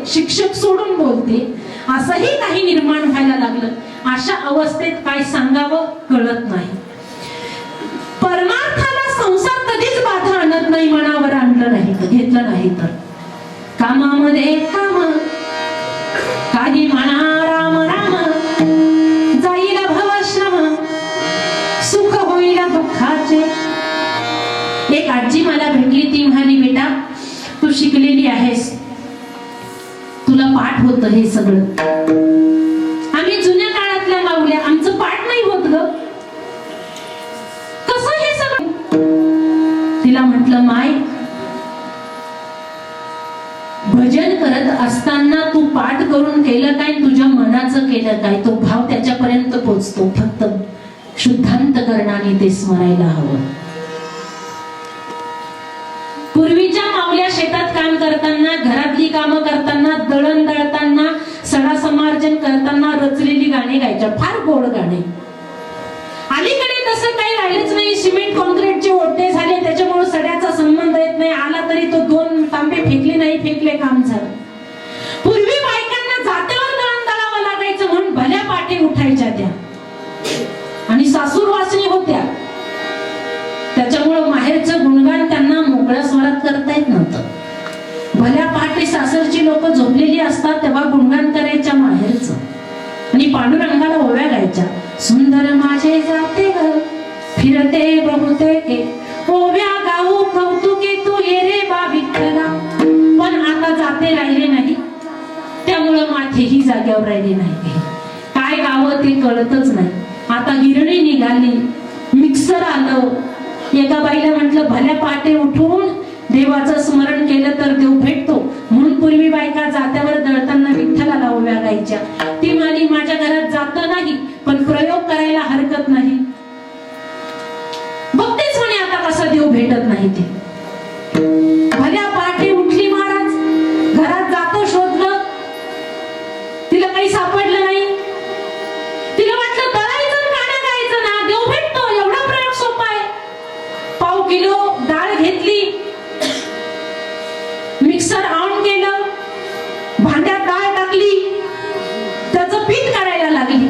शिक्षक सोडून बोलते, असंही काही निर्माण व्हायला लागलं. अशा अवस्थेत काय सांगावं कळत नाही. परमार्थाला संसार कधीच बाधा आणत नाही, मनावर आणलं नाही तर, घेतलं नाही तर. कामामध्ये काम, काही म्हणा राम राम, जाईल भवश्रम, सुख होईल दुःखाचे. एक आजी मला भेटली, ती म्हणाली बेटा तू शिकलेली आहेस, तुला पाठ होत हे सगळं. आम्ही जुन्या काळातल्या माऊल्या, आमचं पाठ नाही होत ग, कसं हे सगळं? तिला म्हटलं माय, भजन करत असताना तू पाठ करून केलं काय, तुझ्या मनाचं केलं काय, तो भाव त्याच्यापर्यंत पोचतो. फक्त शुद्धांतकरणाने ते स्मरायला हवं. पूर्वीच्या माऊल्या शेतात काम करताना, घरातली कामं करताना, दळण दळताना, सडा समार्जन करताना रचलेली गाणी गायच्या, फार गोड गाणे. अलीकडे तसं काही राहिलंच नाही. सिमेंट कॉन्क्रीटचे ओढे झाले, त्याच्यामुळे सड्याचा संबंध येत नाही. आला तरी तो 2 तांबे फेकले नाही फेकले काम झालं. पूर्वी बायकांना जात्यावर दळण दळावं लागायचं म्हणून भल्या पाठी उठायच्या त्या, आणि सासूरवासनी होत्या, त्याच्यामुळे माहेरचं गुणगान त्यांना मोकळ्या स्वरात करता येत नव्हतं. भल्या पहाटे सासरची लोक झोपलेली असतात तेव्हा गुणगान करायच्या माहेरचं, आणि पांडुरंगाला ओव्या गायच्या. सुंदर माझे जाते ग फिरते बहुतेके, ओव्या गाऊ कौतुके तू ये रे बा विठ्ठला. पण आता जाते राहिले नाही, त्यामुळं माथेही जाग्यावर राहिले नाही. काय गावं ते कळतच नाही. आता गिरणी निघाली, मिक्सर आलं. एका बाईला म्हटलं भल्या पहाटे उठून देवाचं स्मरण केलं तर देव भेटतो, म्हणून पूर्वी बायका जात्यावर दळताना विठ्ठलाला ओव्या गायच्या. ती म्हणाली माझ्या घरात जात नाही, पण प्रयोग करायला हरकत नाही. बघतेच म्हणे आता कसा देव भेटत नाही ते. भल्या पहाटे उठली महाराज, घरात जातो शोधलं, तिला काही सापडलं नाही. तिला वाटलं दळायचं गाणं गायचं ना, देव भेटतो, एवढा प्रयोग सोपा आहे. पाव किलो डाळ घेतली, मिक्सर ऑन केलं, भांड्यात डाळ टाकली, त्याचं पीठ करायला लागली.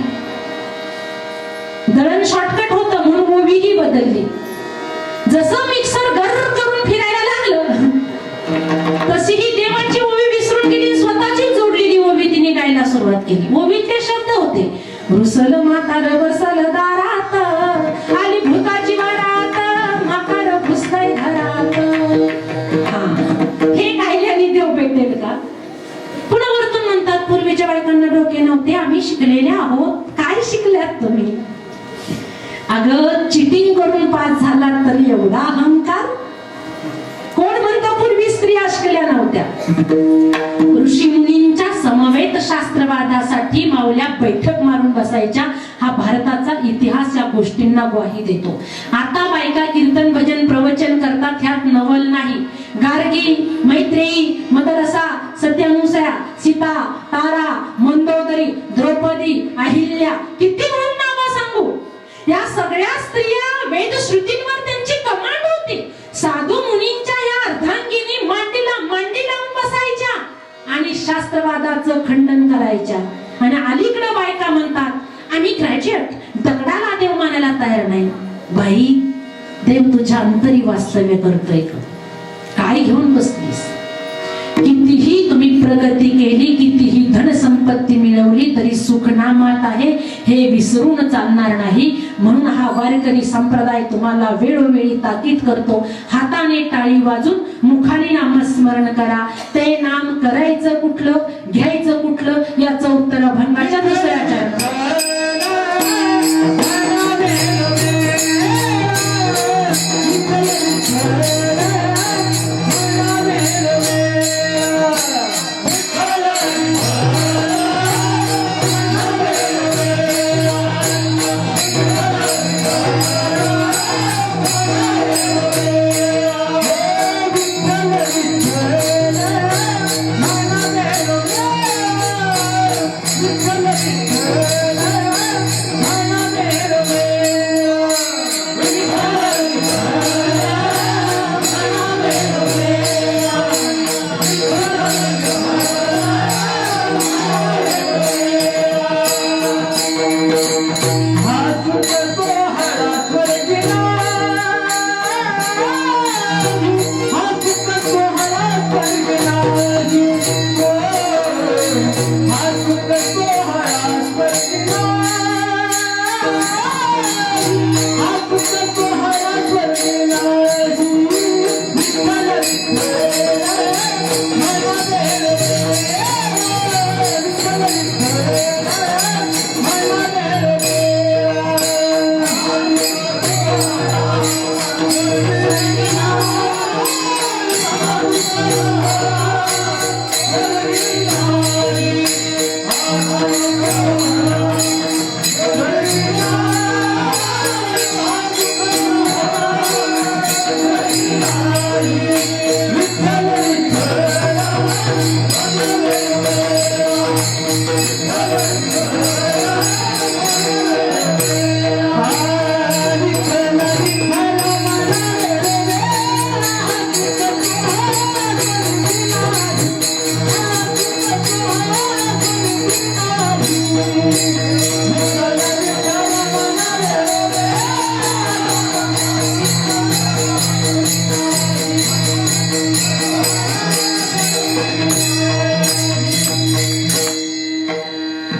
दळण शॉर्टकट होतं म्हणून ओवीही बदलली. केली. ओवीतले शब्द होते, रुसल म्हातार बसल दारात, आली भूताची वारात, म्हातार घुसलंय घरात. हे गायल्याने देव भेटेल का? पुन्हा वरतून म्हणतात, पूर्वीच्या बायकांना डोके नव्हते, आम्ही शिकलेल्या आहोत. काय शिकल्यात तुम्ही? अगं, चिटिंग करून पास झालात तरी एवढा अहंकार? कोण म्हणतो पूर्वी स्त्रिया शिकल्या नव्हत्या? ऋषी मुनींच्या समवेत शास्त्रवादासाठी माऊल्या बैठक मारून बसायच्या. हा भारताचा इतिहास या गोष्टींना ग्वाही देतो. आता बायका कीर्तन भजन प्रवचन करतात, ह्यात नवल नाही. गार्गी, मैत्रेयी, मदरसा, सत्यानुसया, सीता, तारा, मंदोदरी, द्रौपदी, अहिल्या, किती म्हणून नावं सांगू. या सगळ्या स्त्रिया वेद श्रुतींवर त्यांची कमांड होती. साधू मुनींच्या या अर्धांगिनी मांडीला मांडी लावून बसायच्या आणि शास्त्रवादाचं खंडन करायच्या. आणि अलीकडे बायका म्हणतात, आम्ही ग्रॅज्युएट, दगडाला देव मानायला तयार नाही. बाई, देव तुझ्या अंतरी वास्तव्य करतोय का? काय घेऊन बसलीस? कितीही तुम्ही प्रगती केली, कितीही धनसंपत्ती मिळवली तरी सुख नामात आहे, हे विसरून चालणार नाही. म्हणून हा वारकरी संप्रदाय तुम्हाला वेळोवेळी ताकीद करतो, हाताने टाळी वाजून मुखाने नामस्मरण करा. ते नाम करायचं कुठलं, घ्यायचं कुठलं, याचं उत्तर अभंगाच्या दुसऱ्या चरणात.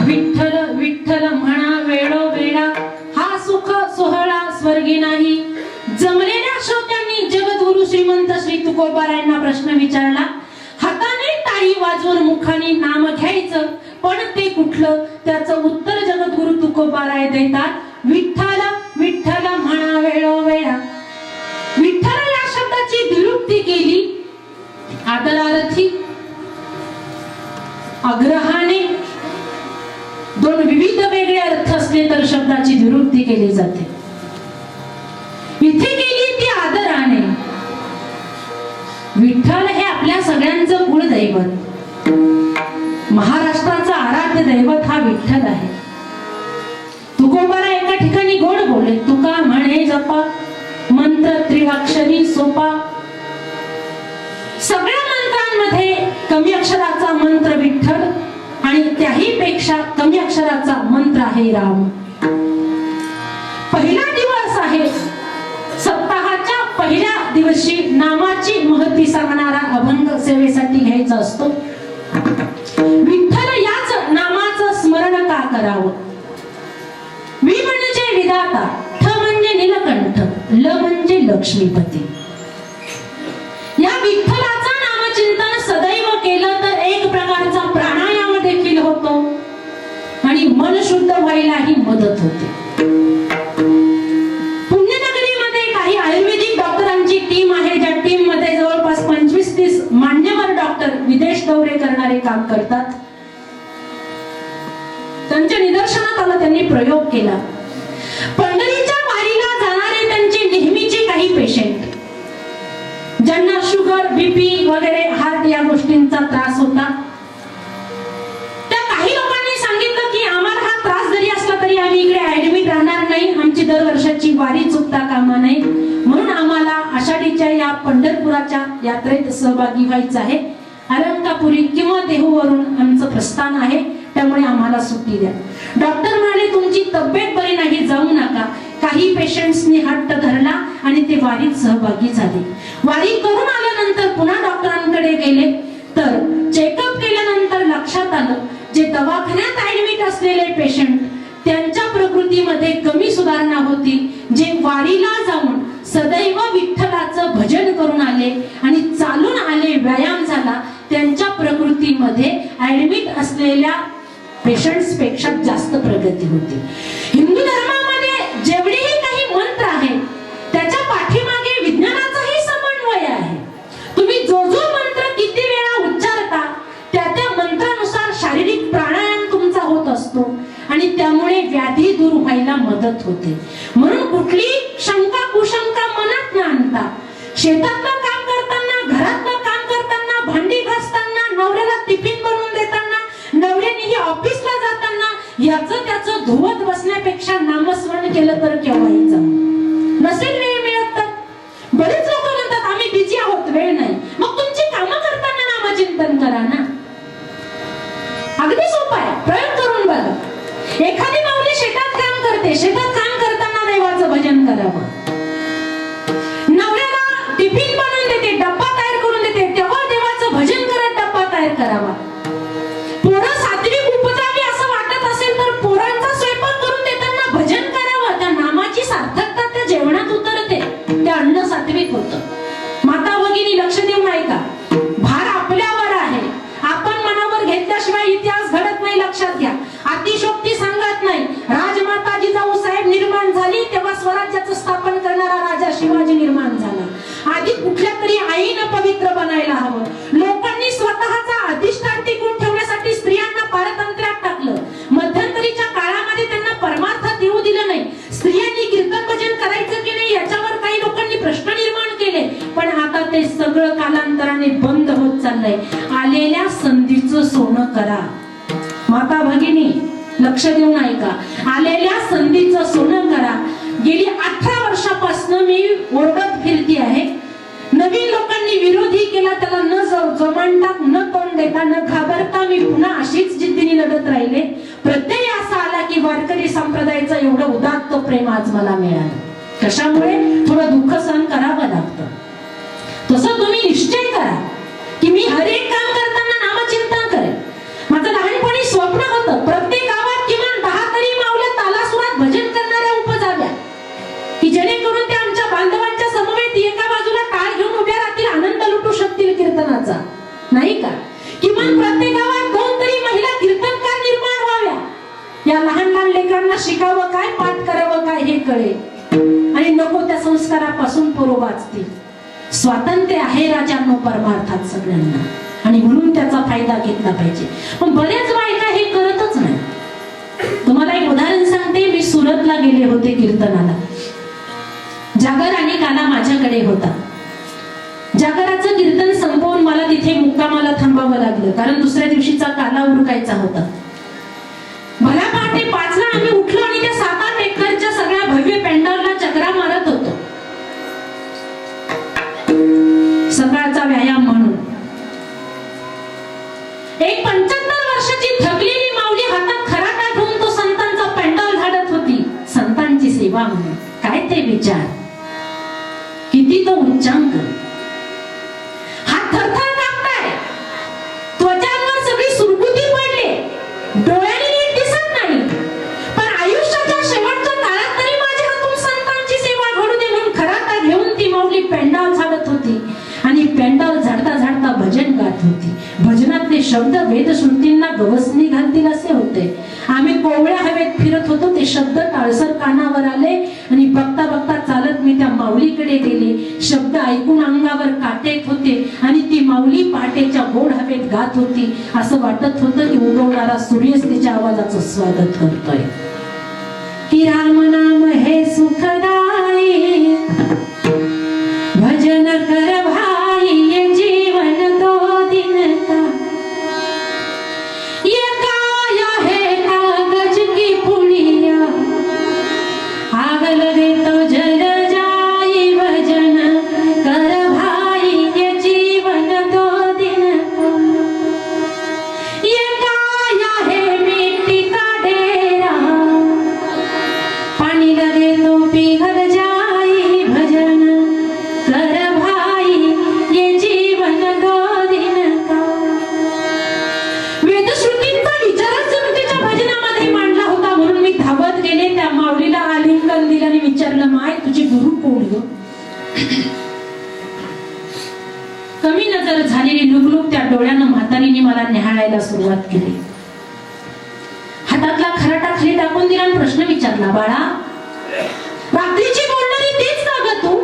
विठ्ठल विठ्ठल म्हणा वेळोवेळा, हा सुख सोहळा स्वर्गी नाही. जमलेल्या श्रोत्यांनी जगद्गुरु श्रीमंत श्री तुकोबारायांना प्रश्न विचारला. हाताने टाळी वाजवून मुखाने नाम घ्यायचं, पण ते कुठलं? त्याचं उत्तर जगद्गुरु तुकोबाराय देतात, विठ्ठल विठ्ठल म्हणा वेळोवेळा. विठ्ठल या शब्दाची निरुक्ती केली आदरार्थी आग्रहाने. दोन विविध वेगळे अर्थ असले तर शब्दाची निरुक्ती केली जाते. इथे केली ती आदराने. विठ्ठल हे आपल्या सगळ्यांचं कुळदैवत, महाराष्ट्राचं आराध्य दैवत हा विठ्ठल आहे. तुकोबारा एका ठिकाणी गोड बोले, तुका म्हणे जपा मंत्र त्रिअक्षरी सोपा. सगळ्या मंत्रांमध्ये कमी अक्षराचा मंत्र विठ्ठल आणि त्याही पेक्षा कमी अक्षराचा मंत्र आहे राम. पहिला दिवस आहे, सप्ताहाच्या पहिल्या दिवशी नामाची महती सांगणारा अभंग सेवेसाठी घ्यायचा असतो. विठ्ठल याच नामाचं करावं. वि म्हणजे विधाता, ठ म्हणजे नीलकंठ, ल म्हणजे लक्ष्मीपती. या विठ्ठलाचं नामचिंतन सदैव केलं तर एक प्रकारचा प्राणायाम देखील होतो आणि मन शुद्ध व्हायलाही मदत होते. पुण्यनगरीमध्ये काही आयुर्वेदिक डॉक्टरांची टीम आहे, ज्या टीम मध्ये जवळपास 25-30 मान्यवर डॉक्टर विदेश दौरे करणारे काम करतात. त्यांच्या निदर्शनात आलं, त्यांनी प्रयोग केला. पंढरीच्या वारीला जाणारे त्यांचे नेहमीचे काही पेशंट, ज्यांना शुगर, बीपी वगैरे हार्ट या गोष्टींचा त्रास होता, त्या काही लोकांनी सांगितलं की आम्हाला हा त्रास जरी असला तरी आम्ही इकडे ऍडमिट राहणार नाही, आमची दरवर्षाची वारी चुकता कामा नये, म्हणून आम्हाला आषाढीच्या या पंढरपुराच्या यात्रेत सहभागी व्हायचं आहे. अलंकापुरी किंवा देहूवरून आमचं प्रस्थान आहे, त्यामुळे आम्हाला सुट्टी द्या. डॉक्टर म्हणाले तुमची तब्येत बरी नाही, जाऊ नका. काही पेशंट्सनी हट्ट धरला आणि ते वारीत सहभागी झाले. वारी करून आल्यानंतर पुन्हा डॉक्टरांकडे गेले तर चेकअप केल्यानंतर लक्षात आलं जे दवाखान्यात ऍडमिट असलेले पेशंट त्यांच्या प्रकृतीमध्ये कमी सुधारणा होती, जे वारीला जाऊन सदैव विठ्ठलाचं भजन करून आले आणि चालून आले, व्यायाम झाला, त्यांच्या प्रकृतीमध्ये ऍडमिट असलेल्या पेशंट्स पेक्षा जास्त प्रगती होती. हिंदू धर्मामध्ये जेवढेही काही मंत्र आहेत त्याच्या पाठीमागे विज्ञानाचाही समन्वय आहे. तुम्ही जो जो मंत्र किती वेळा उच्चारता त्या त्या मंत्रानुसार शारीरिक प्राणायाम तुमचा होत असतो आणि त्यामुळे व्याधी दूर व्हायला मदत होते. म्हणून कुठली शंका कुशंका मनात न आणता, शेतातलं काम करताना, घरातलं काम करताना, भांडी घासताना, नवऱ्याला टिफिन बनवून देताना, नवऱ्यानेही ऑफिसला जाताना याचं त्याचं धुवत बसण्यापेक्षा नामस्मरण केलं तर केव्हाही जमतं. नसेल वेळ मिळत तर बरेच लोक म्हणतात आम्ही बिझी आहोत, वेळ नाही. मग तुमची कामं करताना नामचिंतन करा ना. अगदी सोपं आहे, प्रयोग करून बघा. एखादी माऊली शेतात काम करते, शेतात काम करताना देवाचं भजन करावं. नवऱ्याला टिफिन बनवून देते, डब्बा तयार करून देते, तेव्हा देवाचं भजन करत डब्बा तयार करावा. पोरं सात्विक उपजावी असं वाटत असेल तर पोरांचा स्वयंपाक करून देताना भजन करावं. त्या नामाची सार्थकता त्या जेवणात उतरते, ते अन्न सात्विक होतं. माता भगिनी लक्ष देऊन ऐका, भार आपल्यावर आहे. आपण मनावर घेतल्याशिवाय इतिहास घडत नाही, लक्षात घ्या. अतिशोक्ती सांगत नाही. राजमाता जिजाऊ साहेब निर्माण झाली तेव्हा स्वराज्याचं स्थापन करणारा राजा शिवाजी निर्माण झाला. आधी कुठल्या तरी आईनं पवित्र बनायला हवं. लोकांनी स्वतःचा अधिष्ठान टिकून ठेवण्यासाठी स्त्रियांना पारतंत्र्यात टाकलं. मध्यंतरीच्या काळामध्ये त्यांना परमार्थात येऊ दिलं नाही. स्त्रियांनी कीर्तन भजन करायचं की नाही याच्यावर काही लोकांनी प्रश्न निर्माण केले, पण आता ते सगळं कालांतराने बंद होत चाललंय. आलेल्या संधीचं सोनं करा. माता भगिनी लक्ष देऊन ऐका, आलेल्या संधीचं सोनं करा. गेली 18 वर्षापासून मी ओरडत फिरती आहे. नवीन लोकांनी विरोधी केला, त्याला न जमानता, न तोंड देता, न घाबरता मी पुन्हा अशीच जिद्दीने लढत राहिले. प्रत्यय असा आला की वारकरी संप्रदायाचं एवढं उदात्त प्रेम आज मला मिळालं. कशामुळे? थोडं दुःख सहन करावं लागतं. तसं तुम्ही निश्चय करा की मी हर एक काम करताना नामचिंतन करेन. माझं लहानपणी स्वप्न होतं प्रत्येक गावात किमान 10 तरी माऊल्या तालासुरात भजन करणाऱ्या उपजाव्या, की जेणेकरून ते आमच्या बांधवांच्या समवेत एका बाजूला टाळ घेऊन उभ्या राहतील, आनंद लुटू शकतील कीर्तनाचा, नाही का? किमान प्रत्येक गावात 2 तरी महिला कीर्तनकार निर्माण व्हाव्या. या लहान लहान लेकरांना शिकावं काय, पाठ करावं काय हे कळेल आणि नको त्या संस्कारापासून पोरं वाचतील. स्वातंत्र्य आहे राजांनो परमार्थात सगळ्यांना, आणि म्हणून त्याचा फायदा घेतला पाहिजे. पण बरेच बायका हे करतच नाही. तुम्हाला एक उदाहरण सांगते. मी सुरतला गेले होते कीर्तनाला. जागर आणि काला माझ्याकडे होता. जागराचं कीर्तन संपवून मला तिथे मुक्कामाला थांबावं लागलं, कारण दुसऱ्या दिवशीचा काला उरकायचा होता. भल्या पहाटे 5ला आम्ही उठलो आणि त्या 7-8 एकरच्या सगळ्या भव्य पेंडॉलला चक्रा मारत होतो, सकाळचा व्यायाम म्हणून. एक 75 वर्षाची थकलेली माऊली हातात खराटा घेऊन तो संतांचा पेंडॉल झाडत होती, संतांची सेवा म्हणून. काय ते विचार, किती तो उच्चांक. हात थरथर कापताय, त्वचांवर सगळी सुरकुती पडले, डोळ्याने नीट दिसत नाही, शब्द वेदश्रुतींना गवसणी घालतील असे होते. आम्ही कोवळ्या हवेत फिरत होतो, ते शब्द टाळसर कानावर आले आणि बघता बघता चालत मी त्या माऊलीकडे गेले. शब्द ऐकून अंगावर काटे येत होते आणि ती माऊली पहाटेच्या गोड हवेत गात होती. असं वाटत होतं की उगवणारा सूर्यच तिच्या आवाजाचं स्वागत करतोय. की राम नाम हे सुखदाई, भजन कर भाई, ये जीवन दो दिन का. ये काया है कागज की पुड़िया, आग लगे तो जल जाई. भजन कर भाई, ये जीवन दो दिन का. ये काया है मिट्टी का डेरा, पानी लगे तो पिघल जाई. भजन कर भाई, ये जीवन दो दिन का. वेदश्रुतींचा विचारच जणू तिच्या भजनामध्ये मांडला होता. म्हणून मी धावत गेले, त्या माऊलीला आलिंगन दिलं आणि विचारलं, माय तुझी गुरु कोण ग? कमी नजर झालेली लुकलुक त्या डोळ्यानं म्हातारीने मला निहाळायला सुरुवात केली. हातातला खराटा खाली टाकून दिला आणि प्रश्न विचारला, बाळा रात्रीची बोलणारी तेच का ग तू?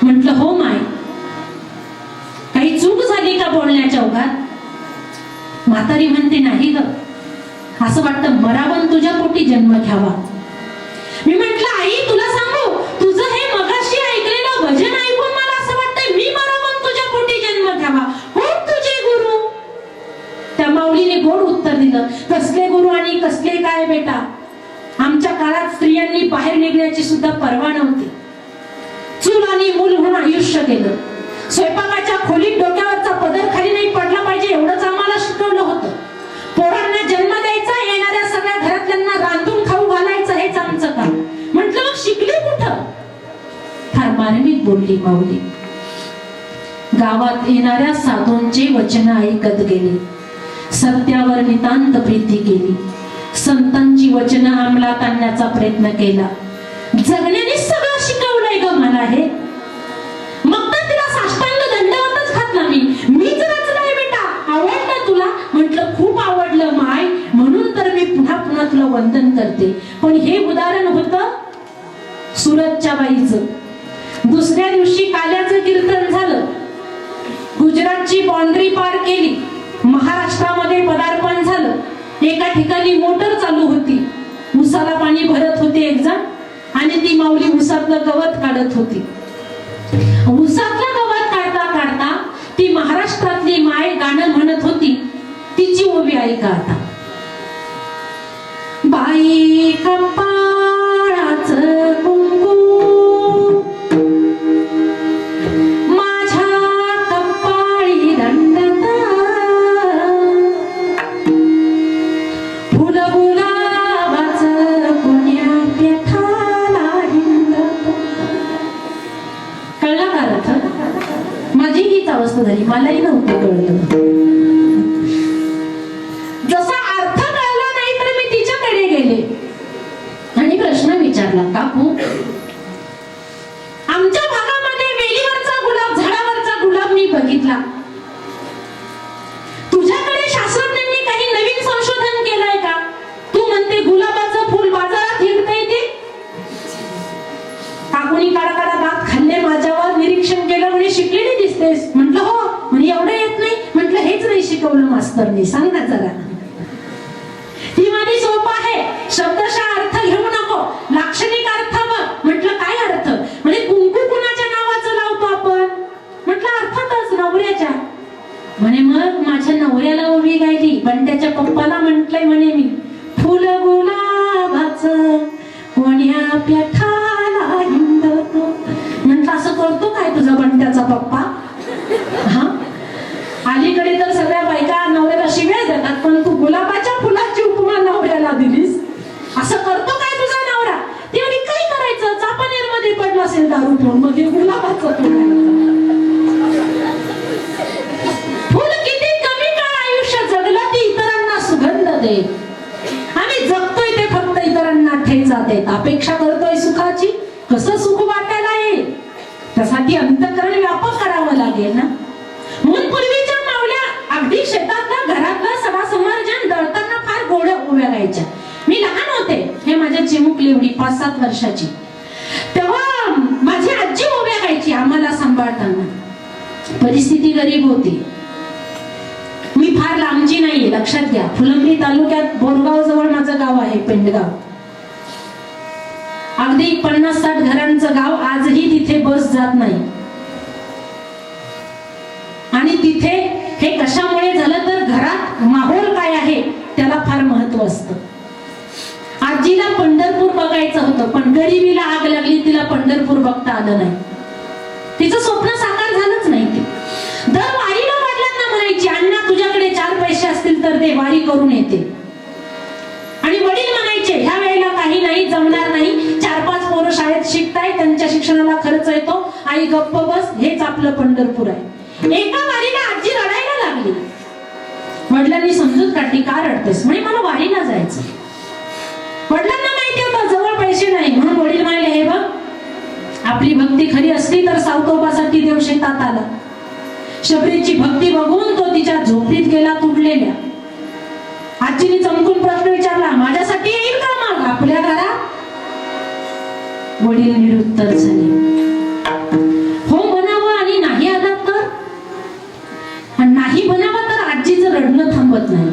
म्हटलं हो माय. काही चूक झाली का बोलण्याच्या ओघात? म्हातारी म्हणते नाही ग, असं वाटतं मरावन तुझ्या पोटी जन्म घ्यावा. मी म्हटलं आई तुला सांगू, तुझं हे मगाशी ऐकलेलं भजन ऐकून मला असं वाटतंय मी मरावन तुझ्या पोटी जन्म घ्यावा. कोण तुझे गुरु? त्या माऊलीने गोड उत्तर दिलं, कसले गुरु आणि कसले काय बेटा, आमच्या काळात स्त्रियांनी बाहेर निघण्याची सुद्धा पर्वा नव्हती. चूल आणि मूल म्हणून आयुष्य गेलं. स्वयंपाकाच्या खोलीत डोक्यावरचा पदर खाली नाही पडला पाहिजे एवढंच आम्हाला शिकवलं होतं. पोरांना जन्म द्यायचा, येणाऱ्या सगळ्या घरातल्यांना रांधून खाऊ घालायचं, हेच आमचं काम. म्हटलं मग शिकली कुठं? फार मार्मिक बोलली माऊली. गावात येणाऱ्या साधूंचे वचन ऐकत गेले, सत्यावर नितांत प्रीती केली, संतांची वचन अंमलात आणण्याचा प्रयत्न केला. जगण्याने सगळं शिकवलंय ग मला हे. मग तर तिला साष्टांग दंडवतच घातला मीच रचलाय बेटा, आवडलं तुला? म्हटलं खूप आवडलं माय, म्हणून तर मी पुन्हा पुन्हा तुला वंदन करते. पण हे उदाहरण होतं सुरतच्या बाईचं. दुसऱ्या दिवशी काल्याचं कीर्तन झालं, गुजरातची बाउंड्री पार केली, महाराष्ट्रामध्ये पदार्पण झालं. एका ठिकाणी मोटर चालू होती, उसाला पाणी भरत होते एक जण आणि ती माऊली उसातलं गवत काढत होती. उसातलं गवत काढता काढता ती महाराष्ट्रातली माय गाणं म्हणत होती. तिची ओवी ऐका आता. बाई कपाळाचं कुंकू माझ्या कपाळी दंडता, फुल गुलाबाचं पुण्या पेठाला हिंडत. कळलं का अर्थ? माझी हीच अवस्था झाली, मलाही नव्हतं कळलं. जसा अर्थ कळला नाही तर मी तिच्याकडे गेले आणि प्रश्न विचारला, काकू आमच्या भागामध्ये वेलीवरचा गुलाब, झाडावरचा गुलाब मी बघितला, तुझ्याकडे शास्त्रज्ञांनी काही नवीन संशोधन केलंय का? तू म्हणते गुलाबाचं फुल बाजारात हिंडता येते. काकूनी काळा काळा दात खाल्ले, माझ्यावर निरीक्षण केलं, म्हणे शिकलेली दिसतेस. म्हटलं हो. म्हणे एवढं येत नाही. म्हटलं हेच नाही शिकवलं मास्तरनी, सांग ना जरा. ती माझी सोपं आहे, शब्दशः अर्थ घेऊ नको, लाक्षणिक अर्थ बघ. म्हटलं काय अर्थ? म्हणजे कुंकू कुणाच्या नावाचं लावतो आपण? म्हटलं अर्थातच नवऱ्याच्या. म्हणे मग माझ्या नवऱ्याला उभी गायली, बंट्याच्या पप्पाला म्हटलंय म्हणे मी, फुल गुलाबाचं कोण्या पेठाला हिंडतो. म्हटलं असं करतो काय तुझा बंट्याचा पप्पा? हा, अलीकडे तर सगळ्या बायका नवऱ्याला शिव्या देतात, पण तू गुलाबाच्या फुलाची उपमा नवऱ्याला दिलीस. असं करतो काय तुझा नवरा? ते आणि काय करायचं, चापानेर मध्ये पडला असेल दारू पिऊन, मग हे गुलाबाचं फुल किती कमी काळ आयुष्य जगलं ती इतरांना सुगंध दे. आम्ही जगतोय ते फक्त इतरांना ठेचा देत, अपेक्षा करतोय सुखाची. कसं सुख वाटायला येईल त्यासाठी अंतःकरण व्यापक करावं लागेल ना. म्हणून पूर्वीच्या मावल्या अगदी शेतात घरात मुलगी एवढी 5-7 वर्षाची. तेव्हा माझी आजी उभ्या राहायची आम्हाला सांभाळताना. परिस्थिती गरीब होती. मी फार लांबची नाहीये, लक्षात घ्या. फुलंब्री तालुक्यात बोरगाव जवळ माझं गाव आहे, पेंडगाव. अगदी 50-60 घरांचं गाव. आजही तिथे बस जात नाही. आणि तिथे हे कशामुळे झालं तर घरात माहोल काय आहे त्याला फार महत्व असतं. आजीला पंढरपूर बघायचं होतं, पण गरिबीला आग लागली, तिला पंढरपूर बघता आलं नाही. तिचं स्वप्न साकार झालंच नाही. ते दर वारीला वडिलांना म्हणायची, अण्णा तुझ्याकडे 4 पैसे असतील तर दे, वारी करून येते. आणि वडील म्हणायचे, ह्या वेळेला काही नाही, जमणार नाही, 4-5 पोरं शाळेत शिकताय, त्यांच्या शिक्षणाला खर्च येतो, आई गप्प बस, हेच आपलं पंढरपूर आहे. एका वारीला आजी रडायला लागली. वडिलांनी समजूत काढली, का रडतेस? म्हणे मला वारीला जायचं. वडिलांना माहिती होतं जवळ पैसे नाही, म्हणून वडील म्हणाले, हे बघ, आपली भक्ती खरी असली तर सावतोबासाठी देव शेतात आला. शबरीची भक्ती बघून तो तिच्या झोपडीत गेला तुटलेल्या. आजीने चमकून प्रश्न विचारला, माझ्यासाठी येईल का मग आपल्या घरात? वडील निरुत्तर झाले. हो म्हणावं आणि नाही आला तर? आणि नाही म्हणावं तर आजीचं रडणं थांबत नाही.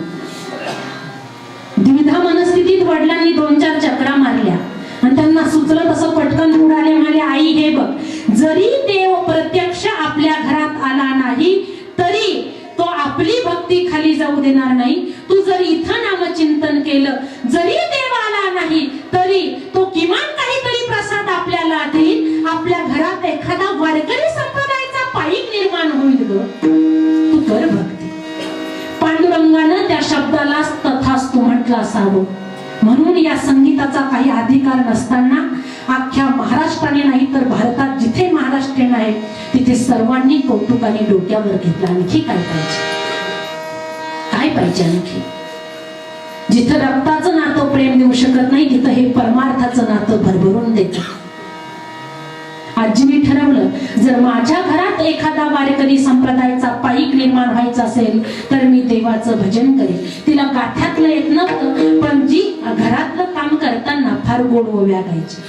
द्विधा मनस्थितीत वडिलांनी 2-4 चक्रा मारल्या आणि त्यांना सुचलं तसं पटकन उडाले. म्हणाले, आई हे बघ, जरी देव प्रत्यक्ष आपल्या घरात आला नाही तरी तो आपली भक्ती खाली जाऊ देणार नाही. तू जर इथं नामचिंतन केलं, जरी देव आला नाही तरी तो किमान काहीतरी प्रसाद आपल्याला देईल. आपल्या घरात एखादा वारकरी संप्रदायाचा पाईक निर्माण होईल ग, तू कर भक्ती. पांडुरंगानं त्या शब्दाला तथास्तु म्हटलं असावं. म्हणून या संगीताचा काही अधिकार नसताना अख्ख्या महाराष्ट्राने नाही तर भारतात जिथे महाराष्ट्रीयन आहे तिथे सर्वांनी कौतुकाने डोक्यावर घेतलं. आणखी काय पाहिजे? काय पाहिजे आणखी? जिथं रक्ताचं नातं प्रेम देऊ शकत नाही तिथं हे परमार्थाचं नातं भरभरून देत. आजीने ठरवलं, जर माझ्या घरात एखादा वारकरी संप्रदायाचा पाईक निर्माण व्हायचा असेल तर मी देवाचं भजन करेन. तिला गाठ्यातलं येत नव्हतं, पण जी घरातलं काम करताना फार गोड ओव्या गायची.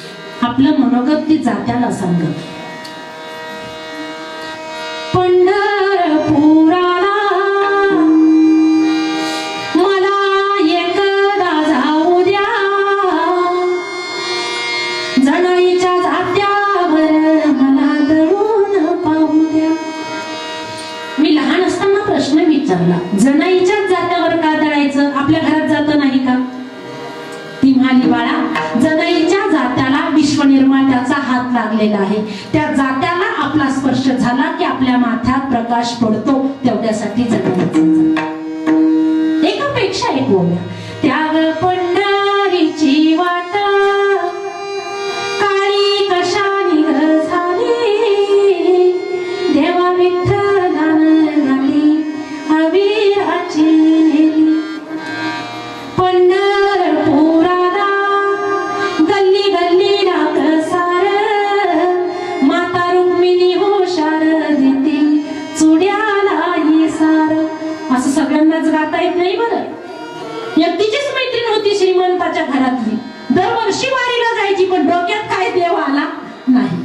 आपलं मनोगत ती जात्याला सांगत. पंढरपुराला मला एकदा जाऊ द्या, जणाईच्या जात्यावर मला दळून पाहू द्या. मी लहान असताना प्रश्न विचारला, जणाईच्याच जात्यावर का दळायचं, आपल्या घरात जात नाही का? ती म्हणाली, बाळा, जणाईच्या जात्याला विश्वनिर्मात्याचा हात लागलेला आहे. त्या जात्याला आपला स्पर्श झाला की आपल्या माथ्यात प्रकाश पडतो, तेवढ्यासाठी जणाईचा. एकापेक्षा एक ओव्या. त्याग पंढरीची वाट काळी कशानी झाली, देवा विठ्ठलानं गाली अविराची नेली. पंढरपुराला गल्ली गल्लीला कसार, माता रुक्मिणी हुशार देती चुड्याला ही सार. असं सगळ्यांनाच गाता येत नाही बरं. एकटीचीच मैत्रीण होती श्रीमंताच्या घरातली, दरवर्षी वारीला जायची, पण डोक्यात काय देव आला नाही.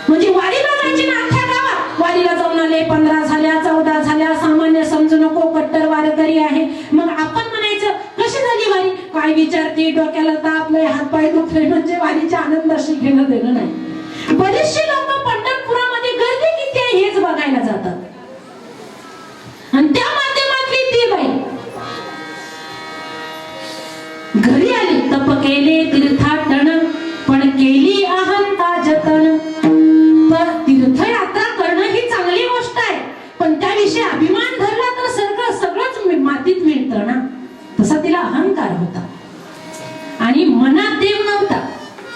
म्हणजे वारीला जायची ना अख्ख्या गावात. वारीला जाऊन आले, 15 झाल्या, 14 झाल्या, सामान्य समजू नको, कट्टर वारकरी आहे. मग आपण म्हणायचं, कशी झाली वारी? काय विचारते, डोक्याला तापलंय, हातपाय दुखले, म्हणजे वारीच्या आनंदाशी घेणं देणं नाही. बरेचसे लोक पंढरपुरामध्ये गर्दी किती आहे हेच बघायला जातात. आणि त्या माध्यमातली ती बाई घरी आली, तप केले तीर्थाटन, पण केली अहंता जतन. तर तीर्थयात्रा करणं ही चांगली गोष्ट आहे, पण त्याविषयी अभिमान धरला तर सगळंच मातीत मिळतं ना. तसा तिला अहंकार होता आणि मनात देव नव्हता,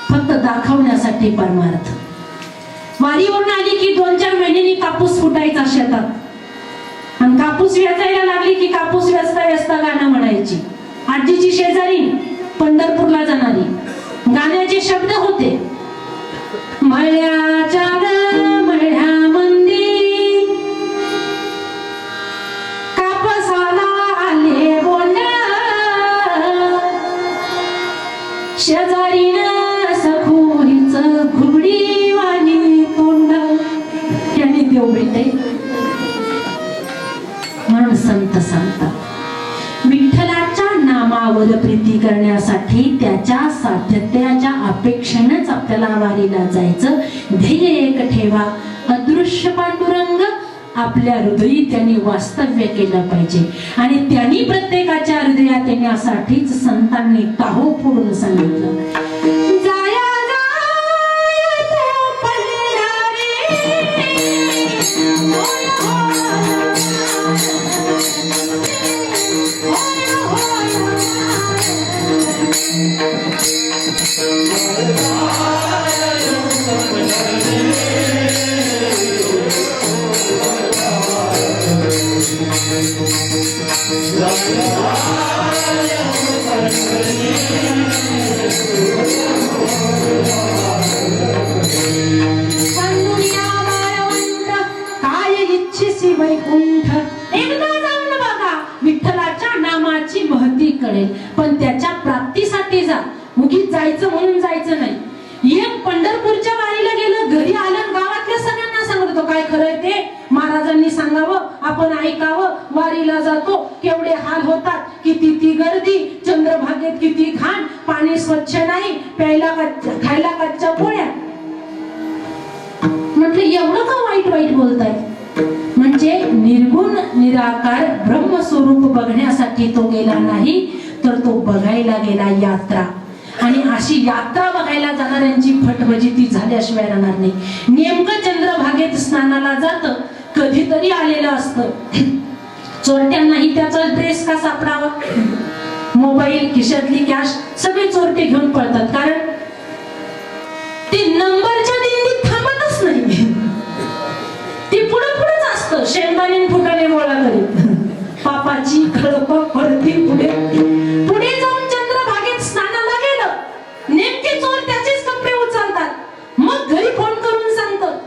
फक्त दाखवण्यासाठी परमार्थ. वारीवरून आली की 2-4 महिन्यांनी कापूस फुटायचा शेतात, आणि कापूस वेचायला लागली की कापूस वेचता वेचता गाणं म्हणायची. आजीची शेजारी पंढरपूरला जाणारी, गाण्याचे शब्द होते, मळ्याच्या मळ्या मंदी कापसाला आले बोंड, शेजारी करण्यासाठी त्याच्या सातत्याच्या अपेक्षेनेच आपल्याला वारीला जायचं. ध्येय एक ठेवा, अदृश्य पांडुरंग आपल्या हृदयी त्यांनी वास्तव्य केलं पाहिजे. आणि त्यांनी प्रत्येकाच्या हृदयात येण्यासाठीच संतांनी काहो फोडून सांगितलं, जाया काय इच्छिसी वैकुंठ. एकदा जाऊन बघा, विठ्ठलाच्या नामाची महती कळेल. पण त्याच्या प्राप्तीसाठी जा, उगीच जायचं म्हणून जायचं नाही. एक पंढरपूरच्या वारीला गेलं, घरी आलं, गावातल्या सगळ्यांना सांगत होतो काय खरंय ते महाराजांनी सांगावं, आपण ऐकावं. वारीला जातो, केवढे हाल होतात, किती ती गर्दी, चंद्रभागेत किती घाण, पाणी स्वच्छ नाही, प्यायला खायला कच्च्या पोळ्या. म्हटलं एवढं का वाईट वाईट बोलताय. म्हणजे निर्गुण निराकार ब्रह्मस्वरूप बघण्यासाठी तो गेला नाही, तर तो बघायला गेला यात्रा. आणि अशी यात्रा बघायला जाणाऱ्यांची फटफजिती झाल्याशिवाय राहणार नाही. नेमकं चंद्रभागेत स्नानाला जात, कधीतरी आलेलं असतं. चोरट्यांनाही त्याचा ड्रेस का सापडावा, मोबाईल, खिशातली कॅश सगळे चोरटे घेऊन पळतात. कारण ते नंबरच्या दिंडीत थांबतच नाही, ती पुढे पुढेच असतं. शेंगदाणे फुटाणे गोळा करीत पापाची खळप पडती पुढे पुढे जाऊन चंद्रभागेत स्नानाला गेलं. नेमके चोर त्याचेच कपडे उचलतात. मग घरी फोन करून सांगतं,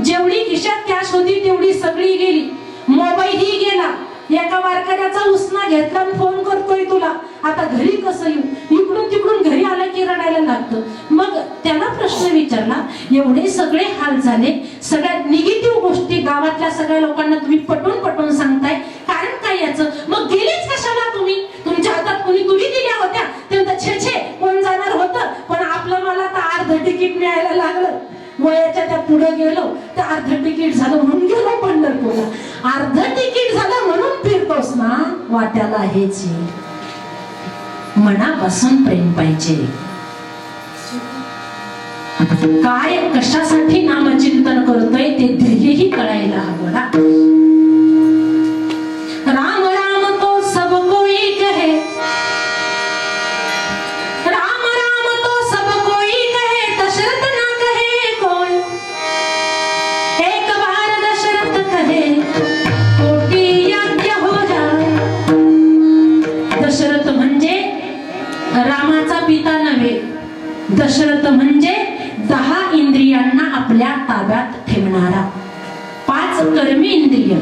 जेवढी खिशात कॅश होती तेवढी सगळी गेली, मोबाईल ही गेला. एका वारकऱ्याचा उसना घेतला, फोन करतोय तुला, आता घरी कसं येऊ. इकडून तिकडून घरी आलं की रडायला लागतं. मग त्याला प्रश्न विचारला, एवढे सगळे हाल झाले, सगळ्या निगेटिव्ह गोष्टी गावातल्या सगळ्या लोकांना तुम्ही पटवून पटवून सांगताय, कारण काय याचं. मग गेलीच कशाला तुम्ही, तुमच्या हातात कोणी तुरी दिल्या होत्या. तेव्हा छे छे कोण जाणार होतं, पण आपलं मला तर अर्ध तिकीट मिळायला लागलं. वयाच्या त्या पुढे गेलो तर अर्ध तिकीट झालं म्हणून गेलो पंढरपूरला. अर्ध तिकीट झालं म्हणून फिरतोस ना, वाट्याला हेच. मनापासून प्रेम पाहिजे. काय कशासाठी नामचिंतन करतोय ते ध्येयही कळायला हवं ना. राम राम तो सब कोई कहे, राम राम तो सब कोई कहे, दशरथ ना कहे कोई. एक बार दशरथ कहे, कोटी यज्ञ हो जाए. दशरथ म्हणजे रामाचा पिता नव्हे, दशरथ म्हणजे 10 इंद्रियांना आपल्या ताब्यात ठेवणारा, 5 कर्मी इंद्रिय.